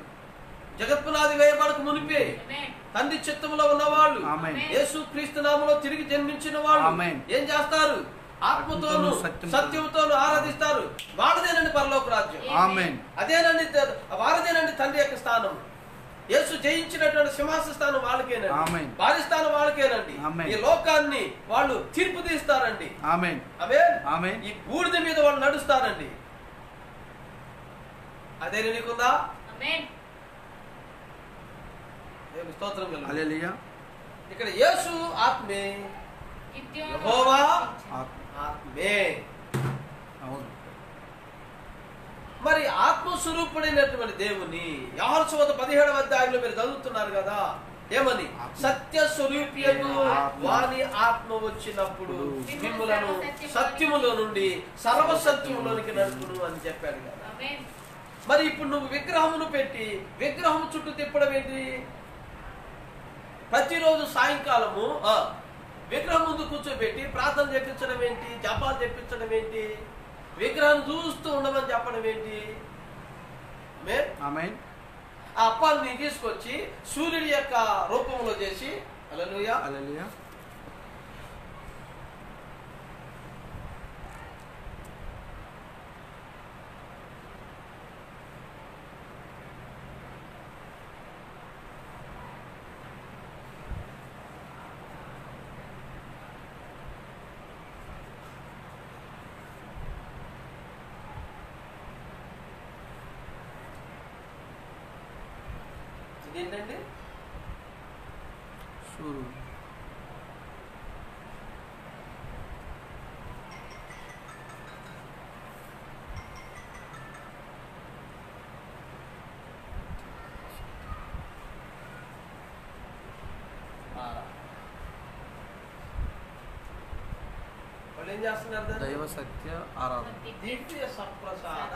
జగత్పునాది వేయబడక మునిపే తండ్రి చిత్తములో ఉన్నవాళ్ళు, యేసు క్రీస్తు నామములో తిరిగి జన్మించిన వాళ్ళు ఏం చేస్తారు? ఆత్మతోను సత్యముతోను ఆరాధిస్తారు. వాడదేనండి పరలోక రాజ్యం. అదేనండి, వారదేనండి తండ్రి యొక్క స్థానం. యేసు జయించినటువంటి సింహాసన స్థానం వాళ్ళకేనండి, వారి స్థానం వాళ్ళకేనండి. ఈ లోకాన్ని వాళ్ళు తీర్పు తీస్తారండి. ఆమేన్. ఈ బూడిద మీద వాళ్ళు నడుస్తారండి. అదే నీకుందా? స్తోత్రం. ఇక్కడ యేసు ఆత్మే, యెహోవా ఆత్మే. మరి ఆత్మస్వరూపుడైనటువంటి దేవుని యోహాను సువార్త 17వ అధ్యాయంలో మీరు చదువుతున్నారు కదా, ఏమని? సత్య స్వరూపియగు వాని ఆత్మ వచ్చినప్పుడు మిమ్ములను సత్యములో నుండి సర్వసత్యములోనికి నడుపును అని చెప్పాడు కదా. మరి ఇప్పుడు నువ్వు విగ్రహమును పెట్టి విగ్రహం చుట్టూ తిప్పడం ఏంటి? ప్రతిరోజు సాయంకాలము విగ్రహం ముందు కూర్చోబెట్టి ప్రార్థన చేపించడం ఏంటి? జపాలు చేపించడం ఏంటి? విగ్రహాన్ని చూస్తూ ఉండమని చెప్పడం ఏంటి? ఆ అప్పాన్ని తీసుకొచ్చి సూర్యుడి యొక్క రూపంలో చేసి, హల్లెలూయా హల్లెలూయా, ఏంటండి? సూర్యుడు. వాళ్ళు ఏం చేస్తున్నారు? దైవ సత్య ఆరాధన, దివ్య సప్రసాద.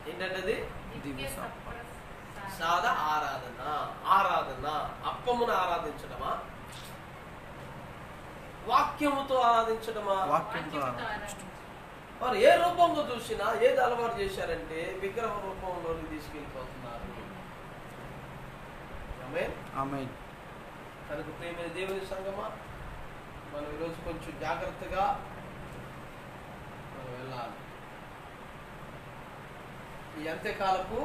ఏంటంటే దివ్య సాద ఆరాధన. ఆరాధన అప్పమును ఆరాధించడమా? వాక్య వాక్యముతో ఆరాధించడమా? వాక్యంతో వాక్యంతో ఆరాధించడం. ఆరాధించడం. వారు ఏ రూపంలో చూసినా ఏది అలవాటు చేశారంటే విగ్రహ రూపంలోకి తీసుకెళ్ళిపోతున్నారు. ఆమేన్. ఆమేన్. కనుక ప్రియమైన దేవుని సంగమా, మనం ఈరోజు కొంచెం జాగ్రత్తగా మనం వెళ్ళాలి. ఈ అంత్యకాలపు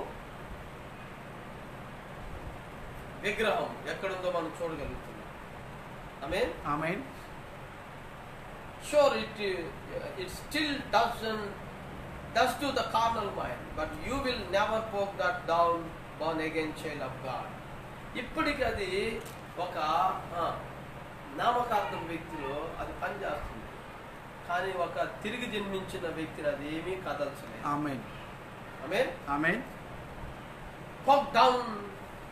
విగ్రహం ఎక్కడుందో మనం చూడగలుగుతున్నాం. ఆమేన్. ఆమేన్. Sure, it still does to the carnal mind, but you will never poke that down, born again child of God. ఇప్పటికి అది ఒక నామకార్థం వ్యక్తిలో అది పనిచేస్తుంది, కానీ ఒక తిరిగి జన్మించిన వ్యక్తిని అది ఏమీ కదల్చలేదు. ఆమేన్. ఆమేన్. ఆమేన్. Poke down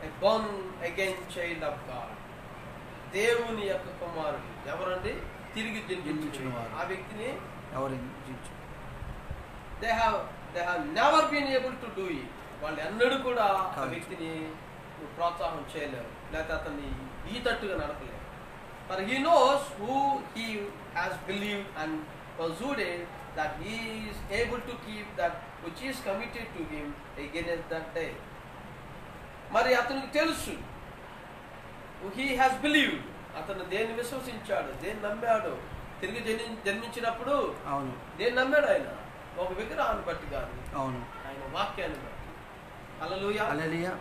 a born again child of God. దేవుని యొక్క కుమారుడు ఎవరండి? తిరిగి జన్మించిన వారు. ఆ వ్యక్తిని ఎవరు they have never been able to do it. వాళ్ళు ఎన్నడూ కూడా ఆ వ్యక్తిని ప్రోత్సాహం చేయలేరు, లేకపోతే అతన్ని ఈ తట్టుగా నడపలేరు. But he knows who he has believed and persuaded that he is able to keep that which is committed to him against that day. మరి అతనికి తెలుసు, he has believed, అతను దేన్ని విశ్వసించాడు, దేన్ని నమ్మాడు. తిరిగి జన్మించినప్పుడు అవును దేన్ని నమ్మాడు? ఆయన ఒక విగ్రహాన్ని బట్టి కాదు, అవును ఆయన వాక్యాన్ని బట్టి. హల్లెలూయా. హల్లెలూయా.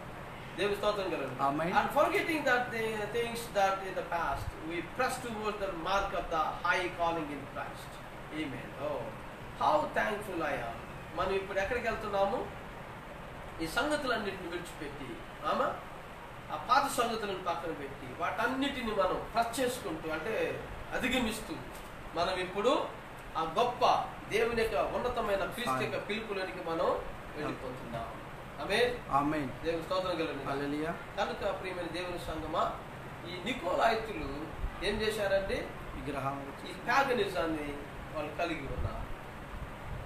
దేవుని స్తోత్రం కలుగును. ఆమేన్. And forgetting that the things that in the past, we press towards the mark of the high calling in Christ. Amen. Oh, how thankful I am. మనం ఇప్పుడు ఎక్కడికి వెళ్తున్నాము? ఈ సంగతులన్నింటిని విడిచిపెట్టి, ఆ పాత సంగతులను పక్కన పెట్టి వాటన్నిటిని మనం ప్రెస్ చేసుకుంటూ, అంటే అధిగమిస్తూ, మనం ఇప్పుడు ఆ గొప్ప దేవుని యొక్క ఉన్నతమైన క్రీస్తు యొక్క పిలుపులోనికి మనం వెళ్ళిపోతున్నాం. ఆమేన్. ఆమేన్. దేవుని స్తోత్రం కలుగును. హల్లెలూయా. కనుక ప్రియమైన దేవుని సంగమా, ఈ నికోలాయితులు ఏం చేశారంటే విగ్రహం ఈ ప్యాగనిజాన్ని వాళ్ళు కలిగి ఉన్నారు.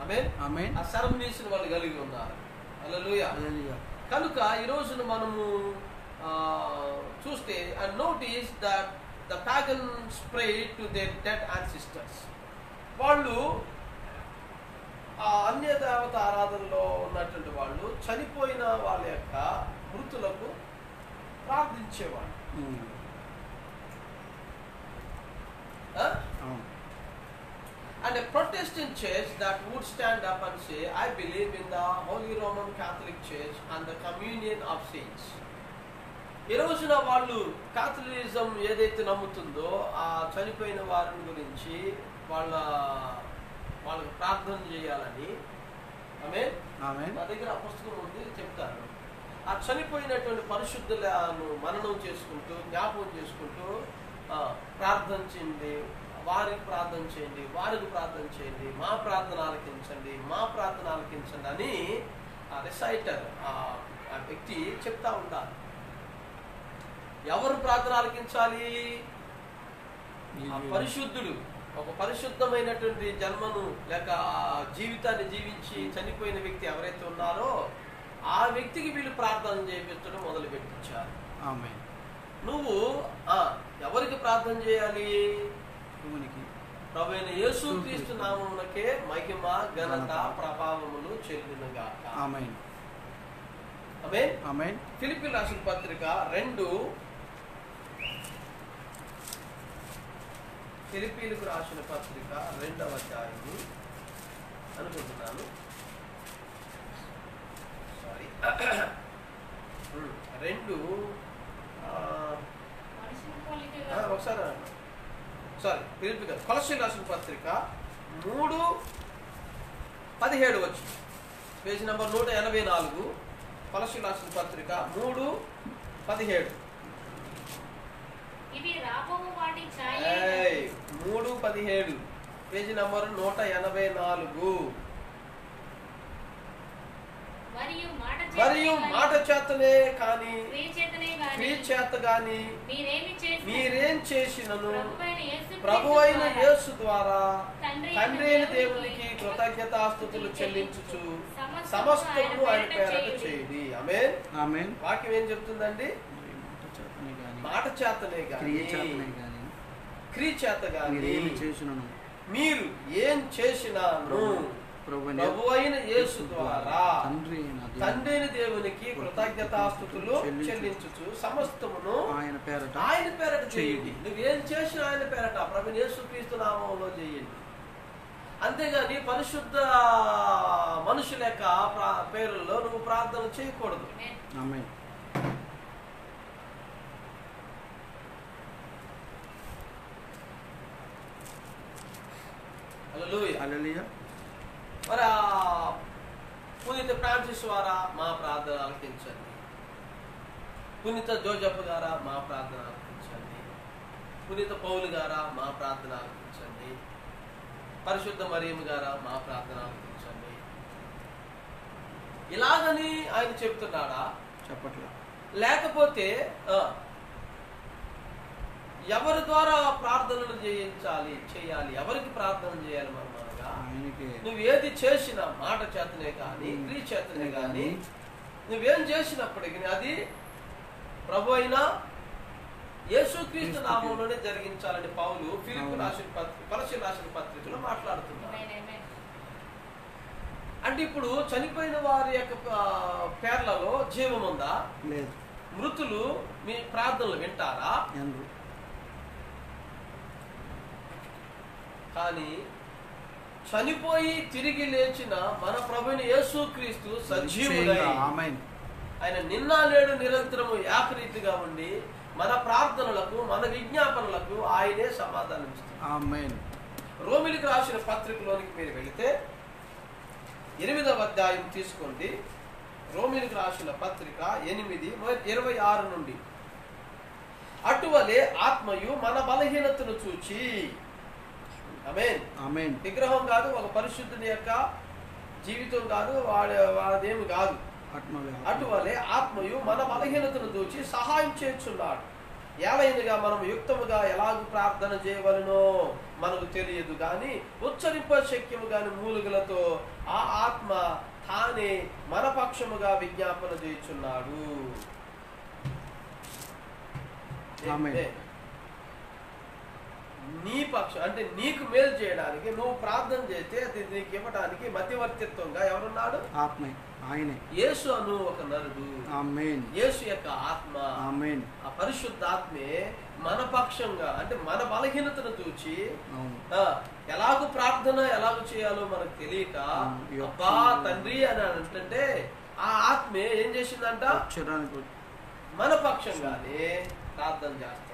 ఆమేన్. ఆమేన్. ఆ సెరమనీస్ వాళ్ళు కలిగి ఉన్నారు. హల్లెలూయా. హల్లెలూయా. కనుక ఈ రోజున మనము చూస్తే and notice that the pagans prayed to their dead ancestors. వాళ్ళు ఆ అన్య దేవత ఆరాధనలో ఉన్నటువంటి వాళ్ళు చనిపోయిన వాళ్ళ యొక్క మృతులకు ప్రార్థించేవాళ్ళు. అవును. And a Protestant church that would stand up and say, I believe in the Holy Roman Catholic Church and the communion of saints. ఈ రోజున వాళ్ళు కాథలిజం ఏదైతే నమ్ముతుందో ఆ చనిపోయిన వారిని గురించి వాళ్ళకు ప్రార్థన చేయాలని, ఆమేన్. ఆమేన్. నా దగ్గర ఆ పుస్తకం ఉంది, చెప్తాను. ఆ చనిపోయినటువంటి పరిశుద్ధులను మననం చేసుకుంటూ, జ్ఞాపకం చేసుకుంటూ ప్రార్థించండి, వారికి ప్రార్థన చేయండి, వారికి ప్రార్థన చేయండి, మా ప్రార్థన ఆలకించండి, మా ప్రార్థన ఆలకించండి అని ఆ రిసైటర్ ఆ వ్యక్తి చెప్తా ఉంటారు. ఎవరు ప్రార్థన ఆలకించాలి? ఆ పరిశుద్ధుడు, ఒక పరిశుద్ధమైనటువంటి జన్మను లేక జీవితాన్ని జీవించి చనిపోయిన వ్యక్తి ఎవరైతే ఉన్నారో ఆ వ్యక్తికి వీళ్ళు ప్రార్థన చేయించడం మొదలు పెట్టించారు. ఆమేన్. నువ్వు ఎవరికి ప్రార్థన చేయాలి? ప్రభువైన యేసుక్రీస్తు నామమునకే మహిమ, ఘనత, ప్రభావములు చెల్లునుగాక. ఆమేన్. ఆమేన్. ఆమేన్. ఫిలిప్పీయులకు రాసిన పత్రిక 2, ఫిలిప్పీయులకు రాసిన పత్రిక 2వ అధ్యాయము అనుకుంటున్నాను. సారీ 2 ఒకసారి సారీ ఫిలిప్పీ కొలస్సీయులకు రాసిన పత్రిక 3:17 వచ్చి పేజీ నంబర్ 184. కొలస్సీయులకు రాసిన పత్రిక 3:17. ఇవి రాబోవు వాటి ఛాయ. 3:17 పేజీ నంబర్ 184. మరియు మాట చేతనే కానీ క్రియ చేత గాని మీరేం చేసినను ప్రభువైన యేసు ద్వారా తండ్రి అయిన దేవునికి కృతజ్ఞతాస్తుతులు చెల్లించుచు సమస్తము ఆయన పేరట చేయండి. ఆమేన్. ఆమేన్. వాక్యం ఏం చెప్తుందండి? మాట చేతనే గాని క్రియ చేత గాని మీరేమి చేసినను మీరు ఏం చేసినాను ప్రభు అయిన యేసు ద్వారా తండ్రి అయిన దేవునికి కృతజ్ఞతాస్తుతులు చెల్లించుచు సమస్తమును ఆయన పేరట చేయండి. నువ్వేం చేసినా ఆయన పేరట ప్రభు యేసుక్రీస్తు నామములో చేయండి. అంతేగాని పరిశుద్ధ మనుషుల యొక్క పేరుల్లో నువ్వు ప్రార్థన చేయకూడదు. ఆమేన్. హల్లెలూయా. మరి పునీత ఫ్రాన్సిస్ వారా మా ప్రార్థన ఆలకించండి. పునీత జోజఫ్ గారా మా ప్రార్థన ఆలకించండి. పునీత పౌలు గారా మా ప్రార్థన ఆలకించండి. పరిశుద్ధ మరియమ్మ గారా మా ప్రార్థన ఆలకించండి. ఇలాగని ఆయన చెప్తున్నాడా? చెప్పట్లా. లేకపోతే ఎవరి ద్వారా ప్రార్థనలు చేయాలి, ఎవరికి ప్రార్థన చేయాలి? మనం అనగా నువ్వు ఏది చేసినా మాట చేతనే కానీ క్రియ చేతనే కానీ నువ్వేం చేసినప్పటికీ అది ప్రభు అయినా యేసుక్రీస్తు నామంలోనే జరిగించాలని పౌలు ఫిలిప్పీ రాసిన పత్రికలో మాట్లాడుతున్నారు. అంటే ఇప్పుడు చనిపోయిన వారి యొక్క పేర్లలో జీవం ఉందా? లేదు. మృతులు మీ ప్రార్థనలు వింటారా? కానీ చనిపోయి తిరిగి లేచిన మన ప్రభుని యేసుక్రీస్తు సజీవుడై ఆయన నిన్న నేడు నిరంతరము ఏకరీతిగా ఉండి మన ప్రార్థనలకు మన విజ్ఞాపనలకు ఆయనే సమాధానం ఇస్తారు. ఆమేన్. రోమిలికి రాసిన పత్రికలోనికి మీరు వెళితే 8వ అధ్యాయం తీసుకోండి. రోమిలికి రాసిన పత్రిక 8:26 నుండి. అటువలే ఆత్మయు మన బలహీనతను చూచి, ఆమేన్, విగ్రహం కాదు, ఒక పరిశుద్ధుని యొక్క జీవితం కాదు, వాడేమి కాదు, అటువలే ఆత్మయు మన బలహీనతను చూచి సహాయం చేస్తున్నాడు. ఏలైనగా మనం యుక్తముగా ఎలాగూ ప్రార్థన చేయవలనో మనకు తెలియదు గాని ఉచ్చరింప శక్యము గాని మూలుగులతో ఆ ఆత్మ తానే మన పక్షముగా విజ్ఞాపన చేయుచున్నాడు. నీ పక్షం అంటే నీకు మేలు చేయడానికి నువ్వు ప్రార్థన చేస్తే అది నీకు ఇవ్వడానికి మధ్యవర్తిత్వంగా ఎవరున్నాడు? ఆత్మ, ఆయనే. యేసు అను ఒక నరుడు. ఆమేన్. యేసు యొక్క ఆత్మ, ఆమేన్, ఆ పరిశుద్ధాత్మే మన పక్షంగా అంటే మన బలహీనతను చూచి ఎలాగూ ప్రార్థన ఎలాగూ చేయాలో మనకు తెలియక అబ్బా తండ్రి అని అంటే ఆ ఆత్మే ఏం చేసిందంట? మన పక్షంగానే ప్రార్థన చేస్తాం.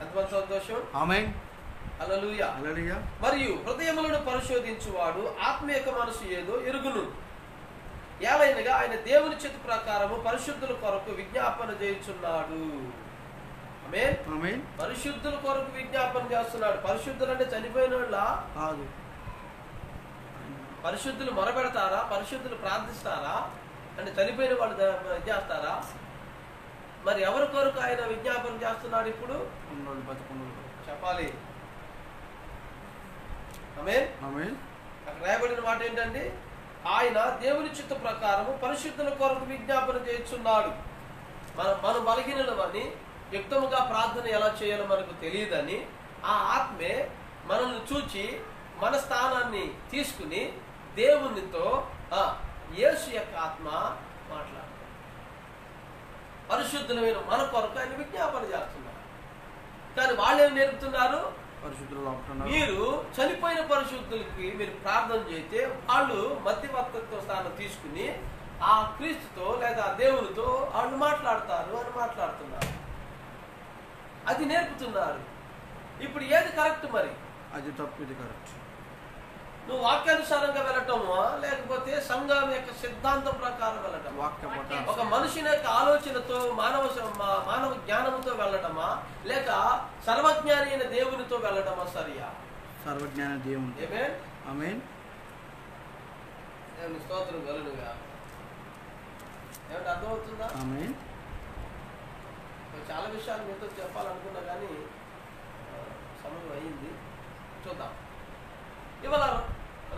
ఎంతమంది సంతోషం? ఆమేన్. హల్లెలూయా. హల్లెలూయా. మరియు హృదయములను పరిశోధించువాడు ఆత్మ యొక్క మనసు ఏదో ఎరుగును. ఏలైనగా ఆయన దేవుని చిత్త ప్రకారము పరిశుద్ధుల కొరకు విజ్ఞాపన చేయుచున్నాడు. ఆమేన్. ఆమేన్. పరిశుద్ధుల కొరకు విజ్ఞాపన చేస్తున్నాడు. పరిశుద్ధులు అంటే చనిపోయిన వాళ్ళ కాదు. పరిశుద్ధులు మొరపెడతారా? పరిశుద్ధులు ప్రార్థిస్తారా? అంటే చనిపోయిన వాళ్ళు చేస్తారా? మరి ఎవరి కొరకు ఆయన విజ్ఞాపన చేస్తున్నాడు? ఇప్పుడు చెప్పాలి. ఆమేన్. ఆమేన్. అక్కడ రాయబడిన మాట ఏంటండి? ఆయన దేవుని చిత్త ప్రకారము పరిశుద్ధుల కొరకు విజ్ఞాపన చేస్తున్నాడు. మనం బలహీనులమని యుక్తముగా ప్రార్థన ఎలా చేయాలో మనకు తెలియదని ఆ ఆత్మే మనల్ని చూచి మన స్థానాన్ని తీసుకుని దేవునితో యేసు యొక్క ఆత్మ మాట్లాడుతుంది. పరిశుద్ధులమైన మన కొరకు ఆయన విజ్ఞాపన చేస్తున్నారు. కానీ వాళ్ళు ఏం నేర్పుతున్నారు? మీరు చనిపోయిన పరిశుద్ధులకి మీరు ప్రార్థన చేస్తే వాళ్ళు మధ్యవర్తిత్వ స్థానం తీసుకుని ఆ క్రీస్తుతో లేదా దేవునితో వాళ్ళు మాట్లాడతారు అని మాట్లాడుతున్నారు. అది నేర్పుతున్నారు. ఇప్పుడు ఏది కరెక్ట్? మరి అది తప్పు, ఇది కరెక్ట్. నువ్వు వాక్యానుసారంగా వెళ్ళటమా లేకపోతే సంఘం యొక్క సిద్ధాంతం ప్రకారం వెళ్ళటం? ఒక మనిషిని యొక్క ఆలోచనతో మానవ జ్ఞానంతో వెళ్ళటమా లేక సర్వజ్ఞాని అయిన దేవునితో వెళ్ళటమా? సరియా? సర్వజ్ఞాన దేవుని. ఆమేన్. దేవుని స్తోత్రం కలుగుగా. ఏమంటే అర్థమవుతుందా? ఆమేన్. చాలా విషయాలు మీతో చెప్పాలనుకున్నా కానీ సమయం అయింది. చూద్దాం. ఇవాళ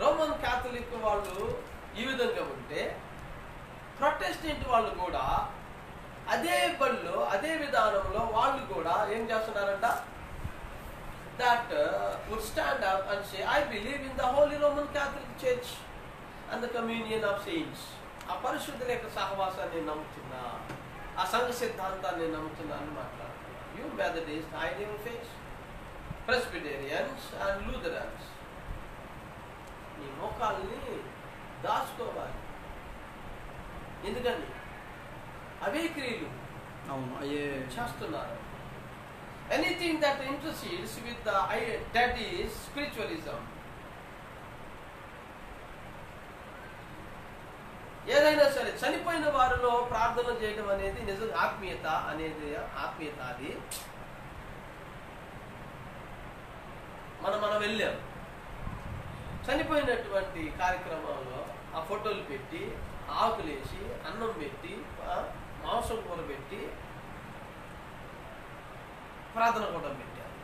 రోమన్ క్యాథలిక్ వాళ్ళు ఈ విధంగా ఉంటే ప్రొటెస్టెంట్ వాళ్ళు కూడా అదే బడిలో అదే విధానంలో వాళ్ళు కూడా ఏం చేస్తున్నారంట? that would stand up and say, I believe in the Holy Roman Catholic Church and the communion of saints. ఆ పరిశుద్ధుల యొక్క సహవాసాన్ని నమ్ముతున్నా, ఆ సంఘ సిద్ధాంతాన్ని నమ్ముతున్నా అని మాట్లాడుతున్నా. You Methodists, hide your face. Presbyterians and Lutherans, నీ మోకాల్ని దాచుకోవాలి. ఎందుకని అవే క్రియలు అవును అయ్యే చేస్తున్నారు. Anything that intercedes with the that is spiritualism. ఏదైనా సరే చనిపోయిన వారిలో ప్రార్థన చేయడం అనేది నిజం ఆత్మీయత అనేది ఆత్మీయత. అది మనం వెళ్ళాం చనిపోయినటువంటి కార్యక్రమంలో ఆ ఫోటోలు పెట్టి ఆకులేసి అన్నం పెట్టి మాంసం కూర పెట్టి ప్రార్థన కూడా పెట్టారు.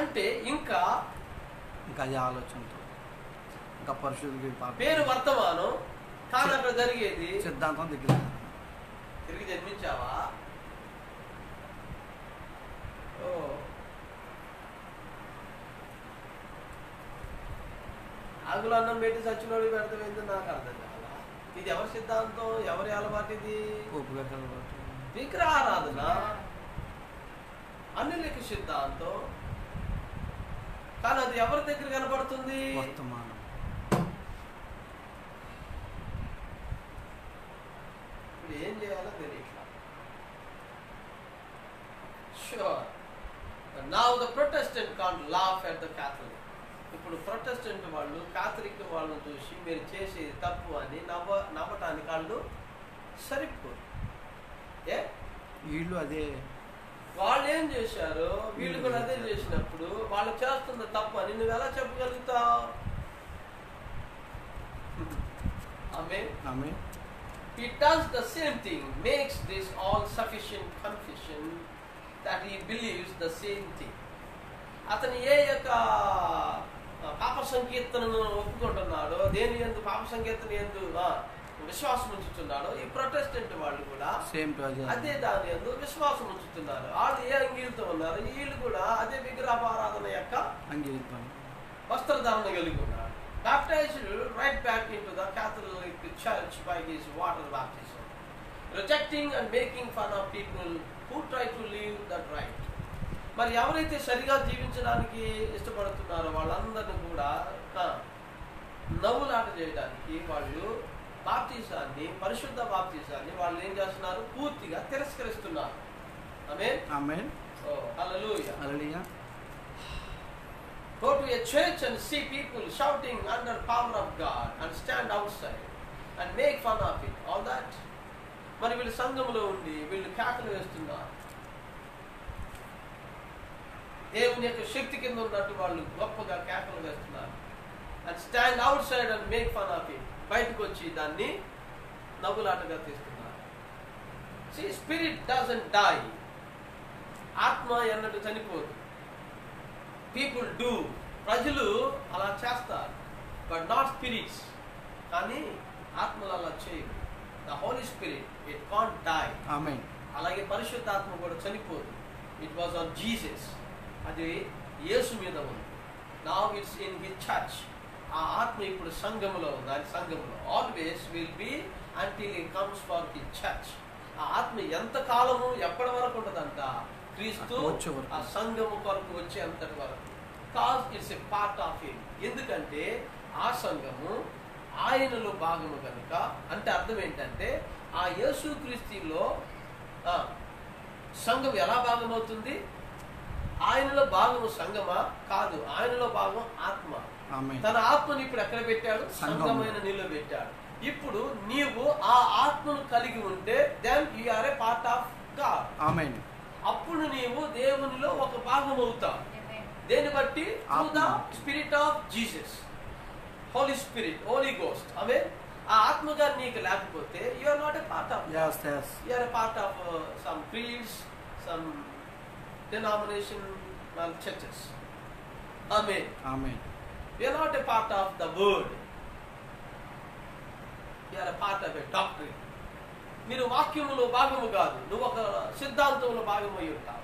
అంటే ఇంకా అది ఆలోచనతో ఇంకా పరిశుద్ధుల పేరు వర్తమానం కానీ అక్కడ జరిగేది సిద్ధాంతం దగ్గర. తిరిగి జన్మించావా? ఆకులు అన్నం పెట్టి చచ్చినోడి పెడతామేందో నాకు అర్థం కావాలా. ఇది ఎవరి సిద్ధాంతం, ఎవరి అలవాటు? ఇది విగ్రహారాధన, అన్యులకి సిద్ధాంతం. కానీ అది ఎవరి దగ్గర కనబడుతుంది? వర్తమానం. ఇప్పుడు ఏం చేయాలో తెలియట్లా. Sure. But now the Protestant can't laugh at the Catholic. ఇప్పుడు ప్రొటెస్టెంట్ వాళ్ళు కాథలిక్ వాళ్ళని చూసి మీరు చేసేది తప్పు అని నవ్వటానికి వాళ్ళు సరిపోరు. వీళ్ళు అదే వాళ్ళు ఏం చేశారు, వీళ్ళు కూడా అదే చేసినప్పుడు వాళ్ళు చేస్తున్న తప్పు అని నువ్వు ఎలా చెప్పగలుగుతావు? ఆమేన్. He does the same thing, makes this all sufficient confession that he believes the same thing. అతను ఏ యొక్క పాప సంకీర్తనను ఒప్పుకుంటున్నాడో, దేని యందు పాప సంకీర్తన యందు విశ్వాసం ఉంచుతున్నాడో, ఈ ప్రొటెస్టెంట్ వాళ్ళు కూడా అదే దాని యందు విశ్వాసం ఉంచుతున్నారు. వాళ్ళు ఏ అంగీలతో ఉన్నారు, వీళ్ళు కూడా అదే విగ్రహారాధన యొక్క వస్త్రధారణ కలిగి ఉన్నారు. Baptized right back into the Catholic Church by his water baptism, rejecting and making fun of people who try to live that right. మరి ఎవరైతే సరిగా జీవించడానికి ఇష్టపడుతున్నారో వాళ్ళందరినీ కూడా నవ్వులాట చేయడానికి వాళ్ళు బాప్తిసాన్ని, పరిశుద్ధ బాప్తిసాన్ని వాళ్ళు ఏం చేస్తున్నారు? పూర్తిగా తిరస్కరిస్తున్నారు. ఆమేన్. హల్లెలూయా. హల్లెలూయా. Go to a church and see people shouting under power of God and stand outside and make fun of it. All that. మరి వీళ్ళు సంఘంలో ఉండి వీళ్ళు కేకలు వేస్తున్నారు. దేవుని యొక్క శక్తి కింద ఉన్నట్టు వాళ్ళు గొప్పగా కేకలు వేస్తున్నారు. And stand out side and make fun of it. బయటకు వచ్చి దాన్ని నవ్వులాటగా తీస్తున్నారు. See, spirit doesn't die. ఆత్మ ఎన్నట్టు చనిపోదు. పీపుల్ డూ, ప్రజలు అలా చేస్తారు, బట్ నాట్ స్పిరిట్స్. కానీ ఆత్మలు అలా చేయవు. The holy spirit it can't die. Amen. అలాగే పరిశుద్ధాత్మ కూడా చనిపోదు. It was on Jesus. అది యేసు మీద ఉంది. Now it's in his church. ఆ ఆత్మ ఇప్పుడు సంఘములో ఉంది. అది సంఘములో always will be until he comes for his church. ఆ ఆత్మ ఎంత కాలము ఎప్పటి వరకు ఉంటుందంట? క్రీస్తు ఆ సంఘము కొరకు వచ్చే అంతటి వరకు. Cause it's a part of him. ఎందుకంటే ఆ సంఘము ఆయనలో భాగము కనుక. అంటే అర్థం ఏంటంటే ఆ యేసు క్రీస్తులో సంఘం ఎలా భాగమవుతుంది? ఆయనలో భాగము సంఘమా? కాదు, ఆయనలో భాగం ఆత్మ. తన ఆత్మని ఇప్పుడు ఎక్కడ పెట్టాడు? సంఘమైన నీలో పెట్టాడు. ఇప్పుడు నీవు ఆ ఆత్మను కలిగి ఉంటే then you are a part of God. Amen. అప్పుడు నీవు దేవునిలో ఒక భాగం అవుతావు. దేని బట్టి? Through the spirit of Jesus, holy spirit, holy ghost. Amen. ఆ ఆత్మగా నీకు లేకపోతే you are not a part of. yes you are a part of some creeds, some denominational churches. Amen. You are not a part of the word. You are a part of a doctrine. మీరు వాక్యములో భాగము కాదు, నువ్వు ఒక సిద్ధాంతంలో భాగమై ఉంటావు.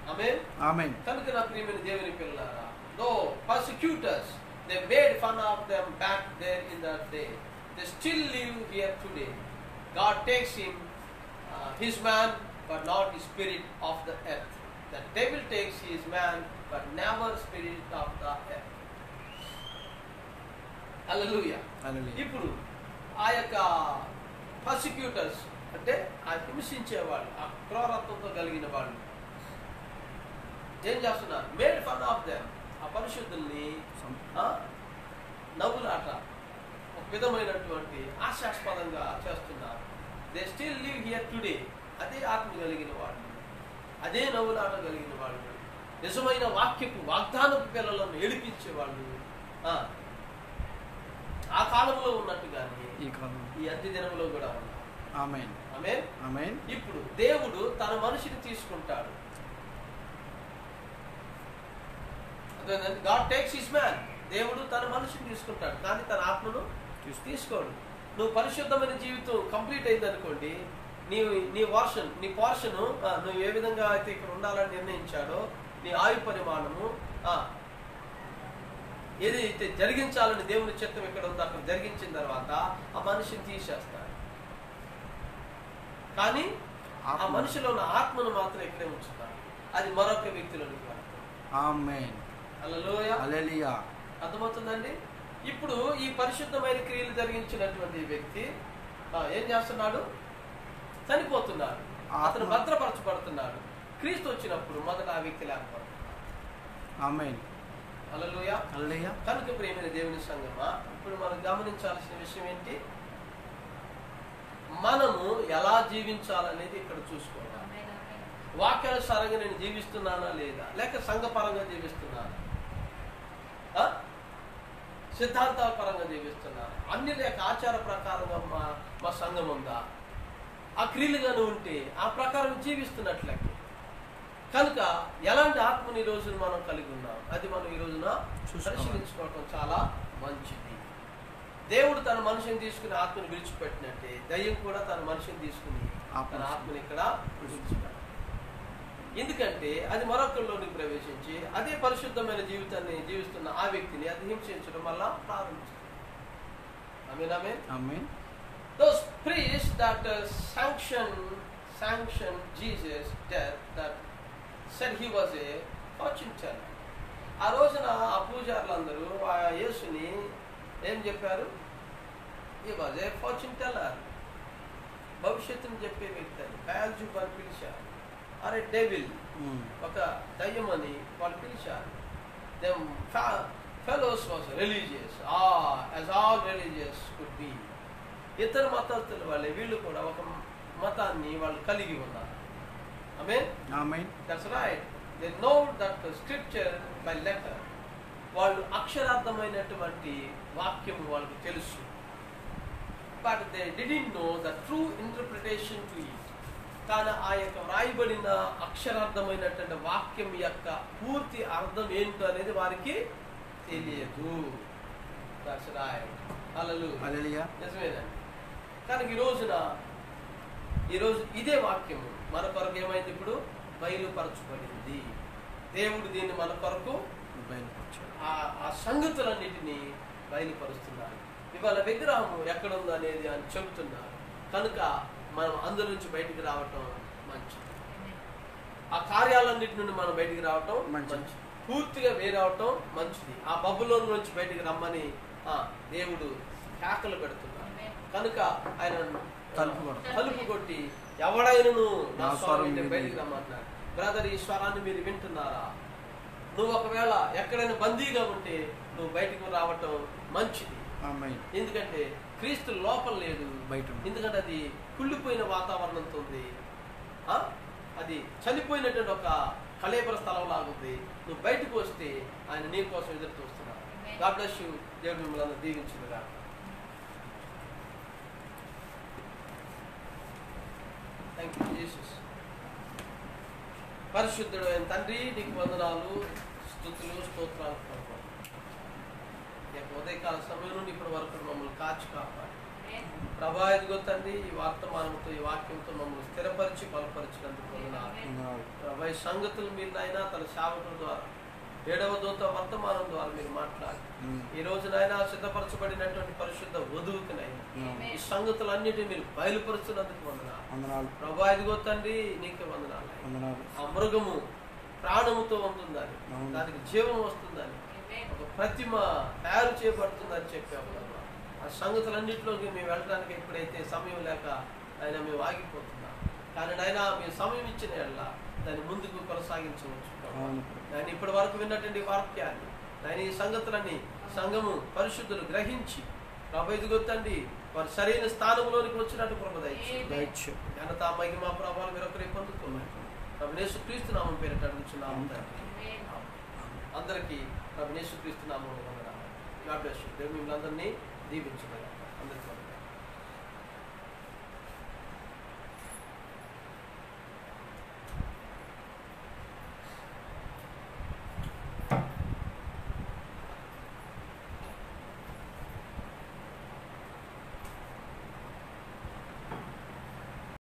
ఆమేన్. ఆమేన్. కనుక నా ప్రియమైన దేవుని పిల్లలారా, those persecutors they made fun of them back there in that day, they still live here today. God takes him his man but not the spirit of the earth. The devil takes his man but never spirit of the earth. Hallelujah. Hallelujah. ఇప్పుడు ఆ యొక్క పర్సిక్యూటర్స్ అంటే ఆ హింసించేవాళ్ళు, ఆ క్రూరత్వంతో కలిగిన వాళ్ళు ఏం చేస్తున్నారు? మేడ్ ఫన్ ఆఫ్ దెమ్, ఆ పరిశుద్ధుల్ని నవ్వులాట, ఒక విధమైనటువంటి ఆశాస్పదంగా చేస్తున్నారు. They still live here today. అదే ఆత్మ కలిగిన వాళ్ళు, అదే నవ్వులాట కలిగిన వాళ్ళు, నిజమైన వాక్యపు వాగ్దానపు పిల్లలను ఏడిపించే వాళ్ళు ఆ కాలంలో ఉన్నట్టుగానే ఈ అంత్య దినంలో కూడా ఉన్నారు. ఆమేన్. ఆమేన్. ఆమేన్. ఇప్పుడు దేవుడు తన మనిషిని తీసుకుంటాడు. God takes his man. దేవుడు తన మనిషిని తీసుకుంటాడు, కానీ తన ఆత్మను తీసుకోడు. నువ్వు పరిశుద్ధమైన జీవితం కంప్లీట్ అయింది అనుకోండి, నీ పోర్షన్ నువ్వు ఏ విధంగా అయితే ఇక్కడ ఉండాలని నిర్ణయించాడో, నీ ఆయు పరిమాణము ఏదైతే జరిగించాలని దేవుని చిత్తం ఎక్కడ ఉందో అక్కడ జరిగించిన తర్వాత ఆ మనిషిని తీసేస్తాడు. కానీ ఆ మనిషిలో ఉన్న ఆత్మను మాత్రం ఇక్కడే ఉంచుతాడు, అది మరొక వ్యక్తిలోనికి వెళ్తాడు. ఆమేన్. హల్లెలూయా. హల్లెలూయా. అర్థమవుతుందండి? ఇప్పుడు ఈ పరిశుద్ధమైన క్రియలు జరిగించినటువంటి వ్యక్తి ఏం చేస్తున్నాడు? చనిపోతున్నాడు, అతను భద్రపరచబడుతున్నాడు. క్రీస్తు వచ్చినప్పుడు మొదట ఆ వ్యక్తి లేకపోతున్నాడు. ఆమేన్. హల్లెలూయా. హల్లెలూయా. కనుక ప్రియమైన దేవుని సంగమా, ఇప్పుడు మనం గమనించాల్సిన విషయం ఏంటి? మనము ఎలా జీవించాలనేది ఇక్కడ చూసుకోవాలి. వాక్యానుసారంగా నేను జీవిస్తున్నానా లేదా, లేక సంఘపరంగా జీవిస్తున్నానా, సిద్ధాంతాల పరంగా జీవిస్తున్నానా, అన్ని లేక ఆచార ప్రకారంగా మా సంఘం ఉందా, ఆ క్రియలుగాను ఉంటే ఆ ప్రకారం జీవిస్తున్నట్లే. కనుక ఎలాంటి ఆత్మని ఈ రోజున మనం కలిగి ఉన్నాం, అది మనం ఈ రోజున పరిశీలించుకోవటం చాలా మంచిది. దేవుడు తన మనిషిని తీసుకుని ఆత్మని విడిచిపెట్టినట్టే దయ్యం కూడా తన మనిషిని తీసుకుని తన ఆత్మని ఇక్కడ విడిచిపెట్టాలి. ఎందుకంటే అది మరొకరిలోనికి ప్రవేశించి అదే పరిశుద్ధమైన జీవితాన్ని జీవిస్తున్న ఆ వ్యక్తిని అది హింసించడం వల్ల ప్రారంభించింది. ఆమేన్. ఆమేన్. ఆమేన్. Those priests that sanctioned Jesus' death, that said he was a fortune teller. ఆ రోజున ఆ పూజారులందరూ ఆ యేసుని ఏం చెప్పారు? he was a fortune teller, భవిష్యత్తుని చెప్పే వ్యక్తి అని. బయల్జెబూల్ అని పిలిచారు, అరే డెవిల్, ఒక దయ్యం అని వాళ్ళు పిలిచారు. Them fellows was religious, as all religious could be. ఇతర మతస్థుల వాళ్ళే వీళ్ళు కూడా ఒక మతాన్ని వాళ్ళు కలిగి ఉన్నారు. ఆమేన్. ఆమేన్. That's right. They know that the scripture by letter. వాళ్ళు అక్షరార్థమైనటువంటి వాక్యం వాళ్ళకి తెలుసు. But they didn't know the true interpretation to it. కానీ ఆ యొక్క వ్రాయబడిన అక్షరార్థమైనటువంటి వాక్యం యొక్క పూర్తి అర్థం ఏంటో అనేది వారికి తెలియదు. That's right. హల్లెలూయా. హల్లెలూయా. నిజమేనండి. కానీ ఈరోజు ఇదే వాక్యము మన కొరకు ఏమైంది? ఇప్పుడు బయలుపరచబడింది. దేవుడు దీన్ని మన కొరకు ఆ సంగతులన్నిటినీ బయలుపరుస్తున్నారు. ఇవాళ విగ్రహము ఎక్కడుంది అనేది అని చెబుతున్నారు. కనుక మనం అందులో నుంచి బయటికి రావటం మంచిది. ఆ కార్యాలన్నిటి నుండి మనం బయటికి రావటం మంచిది. పూర్తిగా వేరవటం మంచిది. ఆ బబులోను నుంచి బయటికి రమ్మని దేవుడు కేకలు పెడుతున్నాడు. కనుక ఆయన తలుపు కొట్టి ఎవడైనను నా స్వరం వింటే బయటికి రమ్మంటున్నాడు. బ్రదర్, ఈ స్వరాన్ని మీరు వింటున్నారా? నువ్వు ఒకవేళ ఎక్కడైనా బందీగా ఉంటే నువ్వు బయటకు రావటం మంచిది. ఎందుకంటే క్రీస్తు లోపల లేడు, బయట. ఎందుకంటే అది కుళ్ళిపోయిన వాతావరణంతో ఉంది, అది చనిపోయినటువంటి ఒక కళేబర స్థలం లాగుంది. నువ్వు బయటకు వస్తే ఆయన నీ కోసం ఎదురు చూస్తున్నాడు. God bless you. దేవుడు మిమ్మల్ని అందరూ దీవించునుగా. Thank you Jesus. పరిశుద్ధుడు అయిన తండ్రి, నీకు వందనాలు, స్తుతులు, స్తోత్రాలు. ఉదయకాల సమయం నుండి ఇప్పటి వరకు మమ్మల్ని కాచి కాపాడు. ప్రభా ఇదిగో తండ్రి ఈ వర్తమానంతో ఈ వాక్యంతో మమ్మల్ని స్థిరపరిచి బలపరిచినందుకు వందనాలు. ప్రభా ఈ సంగతులు మీరు నాయన తన సేవకుల ద్వారా 7వ దూత వర్తమానం ద్వారా మీరు మాట్లాడి ఈ రోజు నాయన సిద్ధపరచబడినటువంటి పరిశుద్ధ వధువుకి నాయన ఈ సంగతులన్నిటిని మీరు బయలుపరుస్తున్నందుకు వందనాలు. ప్రభా ఇదిగో తండ్రి నీకే వందనాలు. ఆ మృగము ప్రాణముతో ఉంటుందని, దానికి జీవం వస్తుందని, ఒక ప్రతిమ తయారు చేయబడుతుందని చెప్పాము. ఆ సంగతులన్నింటిలోకి మేము వెళ్ళడానికి ఎప్పుడైతే సమయం లేక ఆయన మేము ఆగిపోతున్నాం. కానీ ఆయన మేము సమయం ఇచ్చిన ఎడల దాన్ని ముందుకు కొనసాగించవచ్చు. ఆయన ఇప్పటి వరకు విన్నటువంటి వాక్యాన్ని ఆయన ఈ సంగతులన్నీ సంఘము పరిశుద్ధులు గ్రహించి ప్రభు ఇదిగొత్తండి వారు సరైన స్థానంలోనికి వచ్చినట్టు ప్రభు దయచేయండి. ఘనత మహిమ ప్రభావాలు మీరు ఒకరే పొందుతున్నారు. ప్రభు యేసుక్రీస్తు నామం పేరిట అడుగుచున్నాము తండ్రి. అందరికీ ప్రభు యేసుక్రీస్తు నామములో వందనాలు. God bless you. దేవుడు మిమ్మల్ని అందరినీ దీవించుగాక. అందరికీ వందనాలు.